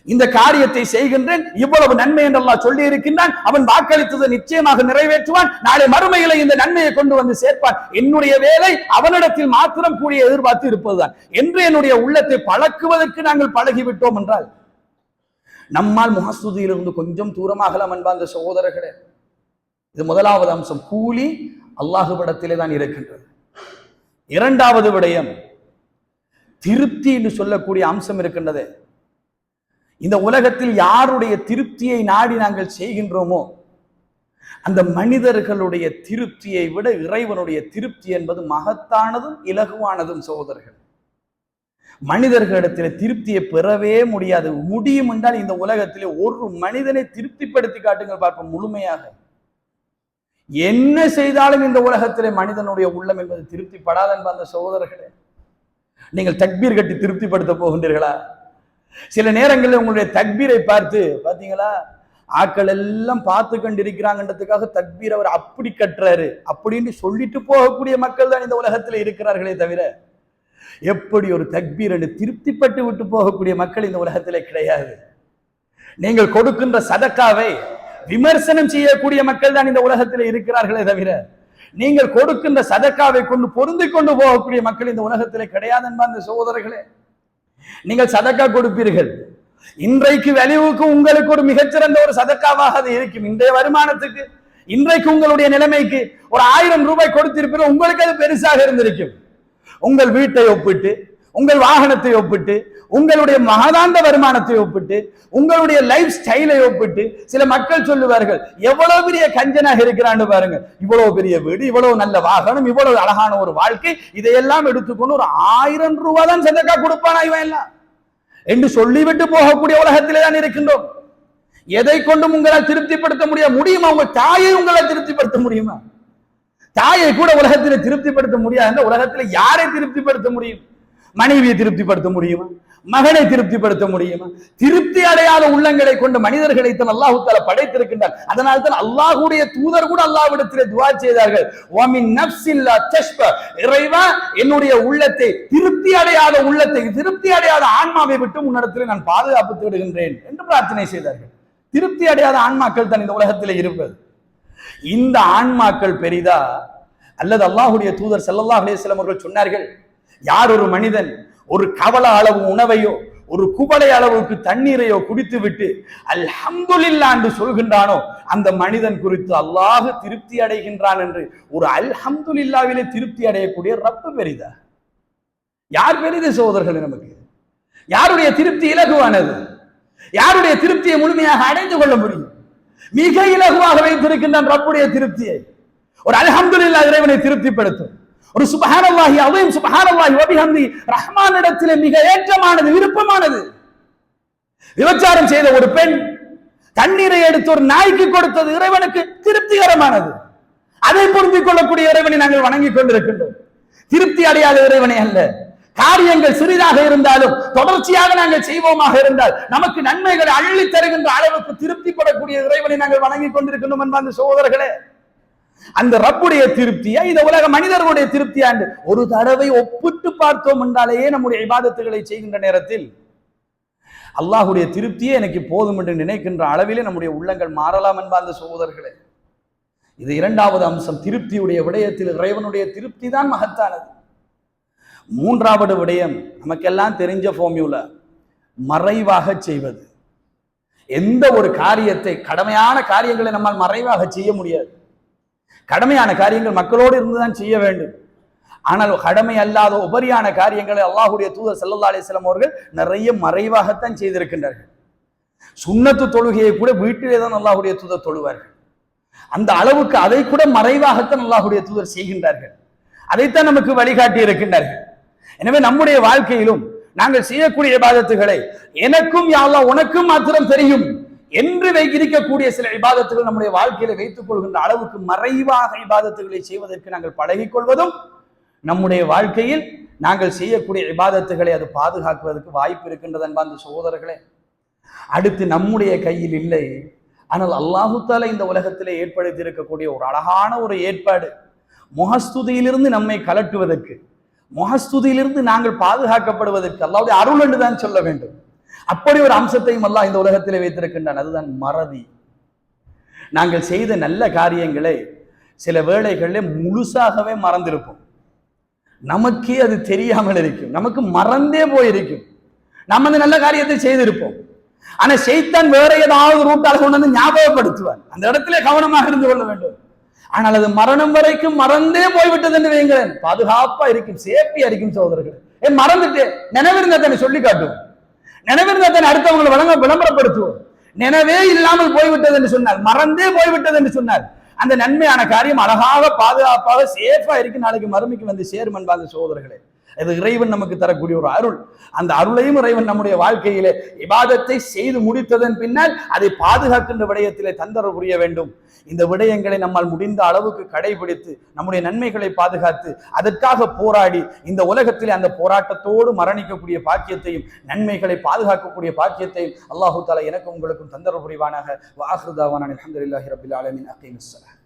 [SPEAKER 1] இந்த காரியத்தை செய்கின்றேன், இவ்வளவு நன்மை என்று அல்லாஹ் சொல்லி இருக்கின்றான், அவன் வாக்களித்ததை நிச்சயமாக நிறைவேற்றுவான், நாளை மறுமைகளை இந்த நன்மையை கொண்டு வந்து சேர்ப்பான், என்னுடைய வேலை அவனிடத்தில் மாத்திரம் கூடிய எதிர்பார்த்து இருப்பதுதான் என்று என்னுடைய உள்ளத்தை பழக்குவதற்கு நாங்கள் பழகிவிட்டோம் என்றால் நம்மால் முகஸ்துதியிலிருந்து கொஞ்சம் தூரமாகலாம் அன்பார்ந்த சகோதரர்களே. இது முதலாவது அம்சம். கூலி அல்லாஹுவிடத்திலே தான் இருக்கின்றது. இரண்டாவது விடயம் திருப்தி என்று சொல்லக்கூடிய அம்சம் இருக்கின்றது. இந்த உலகத்தில் யாருடைய திருப்தியை நாடி நாங்கள் செய்கின்றோமோ அந்த மனிதர்களுடைய திருப்தியை விட இறைவனுடைய திருப்தி என்பது மகத்தானதும் இலகுவானதும் சகோதரர்கள். மனிதர்களிடத்தில் திருப்தியை பெறவே முடியாது. முடியும் என்றால் இந்த உலகத்திலே ஒரு மனிதனை திருப்திப்படுத்தி காட்டுங்கள் பார்ப்போம். முழுமையாக என்ன செய்தாலும் இந்த உலகத்திலே மனிதனுடைய உள்ளம் என்பது திருப்திப்படாத அந்த சகோதரர்களே. நீங்கள் தக்பீர் கட்டி திருப்திப்படுத்த போகின்றீர்களா? சில நேரங்களில் உங்களுடைய தக்பீரை பார்த்து பாத்தீங்களா, ஆக்கள் எல்லாம் பார்த்து கொண்டிருக்கிறாங்கன்றதுக்காக தக்பீர் அவர் அப்படி கட்டுறாரு அப்படின்னு சொல்லிட்டு போகக்கூடிய மக்கள் தான் இந்த உலகத்தில் இருக்கிறார்களே தவிர எப்படி ஒரு தக்பீர் என்று திருப்திப்பட்டு விட்டு போகக்கூடிய மக்கள் இந்த உலகத்திலே கிடையாது. நீங்கள் கொடுக்கின்ற சதக்காவை விமர்சனம் செய்யக்கூடிய மக்கள் தான் இந்த உலகத்திலே இருக்கிறார்களே தவிர நீங்கள் கொடுக்கின்ற சதக்காவை கொண்டு பொருந்தி கொண்டு போகக்கூடிய மக்கள் இந்த உலகத்திலே கிடையாது என்பார்ந்த சகோதரர்களே. நீங்கள் சதக்கா கொடுப்பீர்கள், இன்றைக்கு வேல்யூவுக்கு உங்களுக்கு ஒரு மிகச்சிறந்த ஒரு சதக்காவாக அது இருக்கும். இன்றைய வருமானத்துக்கு, இன்றைக்கு உங்களுடைய நிலைமைக்கு ஒரு 1000 ரூபாய் கொடுத்திருப்பீர்கள், உங்களுக்கு அது பெருசாக இருந்திருக்கும். உங்கள் வீட்டை ஒப்பிட்டு, உங்கள் வாகனத்தை ஒப்பிட்டு, உங்களுடைய மகதாந்த வருமானத்தை ஒப்பிட்டு, உங்களுடைய லைஃப் ஸ்டைலை ஒப்பிட்டு சில மக்கள் சொல்லுவார்கள், எவ்வளவு பெரிய கஞ்சனாக இருக்கிறான்னு பாருங்க, இவ்வளவு பெரிய வீடு, இவ்வளவு நல்ல வாகனம், இவ்வளவு அழகான ஒரு வாழ்க்கை, இதையெல்லாம் எடுத்துக்கொண்டு ஒரு 1000 ரூபாய் தான் சதக்கா கொடுப்பானா இவன் எல்லாம் என்று சொல்லிவிட்டு போகக்கூடிய உலகத்திலே தான் இருக்கின்றோம். எதை கொண்டும் உங்களால் திருப்திப்படுத்த முடியுமா? உங்க தாயை உங்களால் திருப்திப்படுத்த முடியுமா? தாயை கூட உலகத்திலே திருப்திப்படுத்த முடியாது. உலகத்தில் யாரை திருப்திப்படுத்த முடியும்? மனைவியை திருப்திப்படுத்த முடியுமா? மகனை திருப்திப்படுத்த முடியுமா? திருப்தி அடையாத உள்ளங்களை கொண்ட மனிதர்களை தான் அல்லாஹ் தஆலா படைத்திருக்கின்றார். அதனால் தான் அல்லாஹ்வுடைய தூதர் கூட அல்லாஹ்விடத்திலே துஆ செய்தார்கள், வமின் நஃப்ஸில் லா தஷ்பா, இறைவா என்னுடைய உள்ளத்தை, திருப்தி அடையாத உள்ளத்தை, திருப்தி அடையாத ஆன்மாவை விட்டு உன்னிடத்திலே நான் பாதுகாப்பு தேடுகின்றேன் என்று பிரார்த்தனை செய்தார்கள். திருப்தி அடையாத ஆன்மாக்கள் தான் இந்த உலகத்திலே இருப்பது. இந்த ஆன்மாக்கள் பெரிதா அல்லது அல்லாஹ்வுடைய தூதர் ஸல்லல்லாஹு அலைஹி வஸல்லம் அவர்கள் சொன்னார்கள், யார் ஒரு மனிதன் ஒரு கவல அளவு உணவையோ ஒரு குவளை அளவுக்கு தண்ணீரையோ குடித்து விட்டு அல்ஹம்துலில்லாஹ் என்று சொல்கின்றானோ அந்த மனிதன் குறித்து அல்லாஹ் திருப்தி அடைகின்றான் என்று ஒரு அல்ஹம்துலில்லாஹ்விலே திருப்தி அடையக்கூடிய ரப்பு பெரிதா? யார் பெரிது சகோதரர்கள்? நமக்கு யாருடைய திருப்தி இலகுவானது? யாருடைய திருப்தியை முழுமையாக அடைந்து கொள்ள முடியும்? மிக இலகுவாக வைத்திருக்கின்றான் ரப்புடைய திருப்தியை. ஒரு அல்ஹம்துலில்லாஹ் இறைவனை திருப்திப்படுத்தும், ஒரு சுப்ஹானல்லாஹி அஸீம் சுப்ஹானல்லாஹி வ பிஹம்தி ரஹ்மானிடத்திலே மிக ஏற்றமானது, விருப்பமானது. விபச்சாரம் செய்த ஒரு பெண் தண்ணீரை எடுத்து ஒரு நாய்க்கு கொடுத்தது இறைவனுக்கு திருப்திகரமானது. அதை பொருந்திக் கொள்ளக்கூடிய இறைவனை நாங்கள் வணங்கிக் கொண்டிருக்கின்றோம். திருப்தி அடையாத இறைவனை அல்ல. காரியங்கள் சிறிதாக இருந்தாலும் தொடர்ச்சியாக நாங்கள் செய்வோமாக இருந்தால் நமக்கு நன்மைகளை அள்ளி தருகின்ற அளவுக்கு திருப்திப்படக்கூடிய இறைவனை நாங்கள் வணங்கிக் கொண்டிருக்கின்றோம் என்பார்ந்த சகோதரர்களே. அந்த ரப்புடைய திருப்தியா இந்த உலக மனிதர்களுடைய திருப்தியா என்று ஒரு தடவை ஒப்பிட்டு பார்த்தோம் என்றாலேயே நம்முடைய இபாதத்துகளை செய்கின்ற நேரத்தில் அல்லாஹுடைய திருப்தியே எனக்கு போதும் என்று நினைக்கின்ற அளவிலே நம்முடைய உள்ளங்கள் மாறலாம் என்பார்ந்த சகோதரர்களே. இது இரண்டாவது அம்சம். திருப்தியுடைய விடயத்தில் இறைவனுடைய திருப்தி தான் மகத்தானது. மூன்றாவது விடயம் நமக்கெல்லாம் தெரிஞ்ச ஃபார்முலா, மறைவாக செய்வது. எந்த ஒரு காரியத்தை, கடமையான காரியங்களை நம்மால் மறைவாக செய்ய முடியாது. கடமையான காரியங்கள் மக்களோடு இருந்துதான் செய்ய வேண்டும். ஆனால் கடமை அல்லாத உபரியான காரியங்களை அல்லாஹுடைய தூதர் ஸல்லல்லாஹு அலைஹி வஸல்லம் அவர்கள் நிறைய மறைவாகத்தான் செய்திருக்கின்றார்கள். சுன்னத்து தொழுகையை கூட வீட்டிலே தான் அல்லாஹுடைய தூதர் தொழுவார்கள். அந்த அளவுக்கு அதை கூட மறைவாகத்தான் அல்லாஹுடைய தூதர் செய்கின்றார்கள். அதைத்தான் நமக்கு வழிகாட்டி இருக்கின்றார்கள். எனவே நம்முடைய வாழ்க்கையிலும் நாங்கள் செய்யக்கூடிய இபாதத்துகளை எனக்கும் யா அல்லாஹ் உனக்கும் மாத்திரம் தெரியும் என்று இருக்கக்கூடிய சில இபாதத்துகள் நம்முடைய வாழ்க்கையில வைத்துக் கொள்கின்ற அளவுக்கு மறைவாக இபாதத்துகளை செய்வதற்கு நாங்கள் பழகிக் கொள்வதும் நம்முடைய வாழ்க்கையில் நாங்கள் செய்யக்கூடிய இபாதத்துகளை அது பாதுகாக்குவதற்கு வாய்ப்பு இருக்கின்றது அன்பார்ந்த சகோதரர்களே. அடுத்து நம்முடைய கையில் இல்லை, ஆனால் அல்லாஹு தஆலா இந்த உலகத்திலே ஏற்படுத்தி இருக்கக்கூடிய ஒரு அழகான ஒரு ஏற்பாடு, முகஸ்துதியிலிருந்து நம்மை கலட்டுவதற்கு, முகஸ்துதியிலிருந்து நாங்கள் பாதுகாக்கப்படுவதற்கு அல்லாஹ்வுடைய அருள் என்று தான் சொல்ல வேண்டும். அப்படி ஒரு அம்சத்தையும் அல்லாஹ் இந்த உலகத்திலே வைத்திருக்கின்றான். அதுதான் மறதி. நாங்கள் செய்த நல்ல காரியங்களை சில வேளைகளில் முழுசாகவே மறந்திருப்போம். நமக்கே அது தெரியாமல் இருக்கும், நமக்கு மறந்தே போயிருக்கும். நம்ம அந்த நல்ல காரியத்தை செய்திருப்போம். ஆனா ஷைத்தான் வேற ஏதாவது ரூட்டால் கொண்டு வந்து ஞாபகப்படுத்துவார். அந்த இடத்துல கவனமாக இருந்து கொள்ள வேண்டும். ஆனால் அது மரணம் வரைக்கும் மறந்தே போய்விட்டது என்று வைங்களேன், பாதுகாப்பா இருக்கும், சேஃப்டியா இருக்கும் சகோதரர்கள். மறந்துட்டு நினைவிருந்த தன்னை சொல்லி காட்டுவோம், நினைவிருந்த தன்னை அடுத்தவங்களை விளம்பரப்படுத்துவோம். நினைவே இல்லாமல் போய்விட்டது என்று சொன்னார், மறந்தே போய்விட்டது என்று சொன்னார். அந்த நன்மையான காரியம் அழகாக பாதுகாப்பாக சேஃபா இருக்கு, நாளைக்கு மறுமைக்கு வந்து சேரும் அன்பார்ந்த சகோதரர்களே. இது இறைவன் நமக்கு தரக்கூடிய ஒரு அருள். அந்த அருளையும் இறைவன் நம்முடைய வாழ்க்கையிலே இபாதத்தை செய்து முடித்ததன் பின்னால் அதை பாதுகாக்கின்ற விடயத்திலே தந்தரவு புரிய வேண்டும். இந்த விடயங்களை நம்மால் முடிந்த அளவுக்கு கடைபிடித்து நம்முடைய நன்மைகளை பாதுகாத்து அதற்காக போராடி இந்த உலகத்திலே அந்த போராட்டத்தோடு மரணிக்கக்கூடிய பாக்கியத்தையும் நன்மைகளை பாதுகாக்கக்கூடிய பாக்கியத்தையும் அல்லாஹு தஆலா எனக்கும் உங்களுக்கும் தந்தரவு புரிவானாக. வ ஆகிரு தாவானா அல்ஹம்துலில்லாஹி ரப்பில் ஆலமீன். அகீமுஸ் ஸலாத்.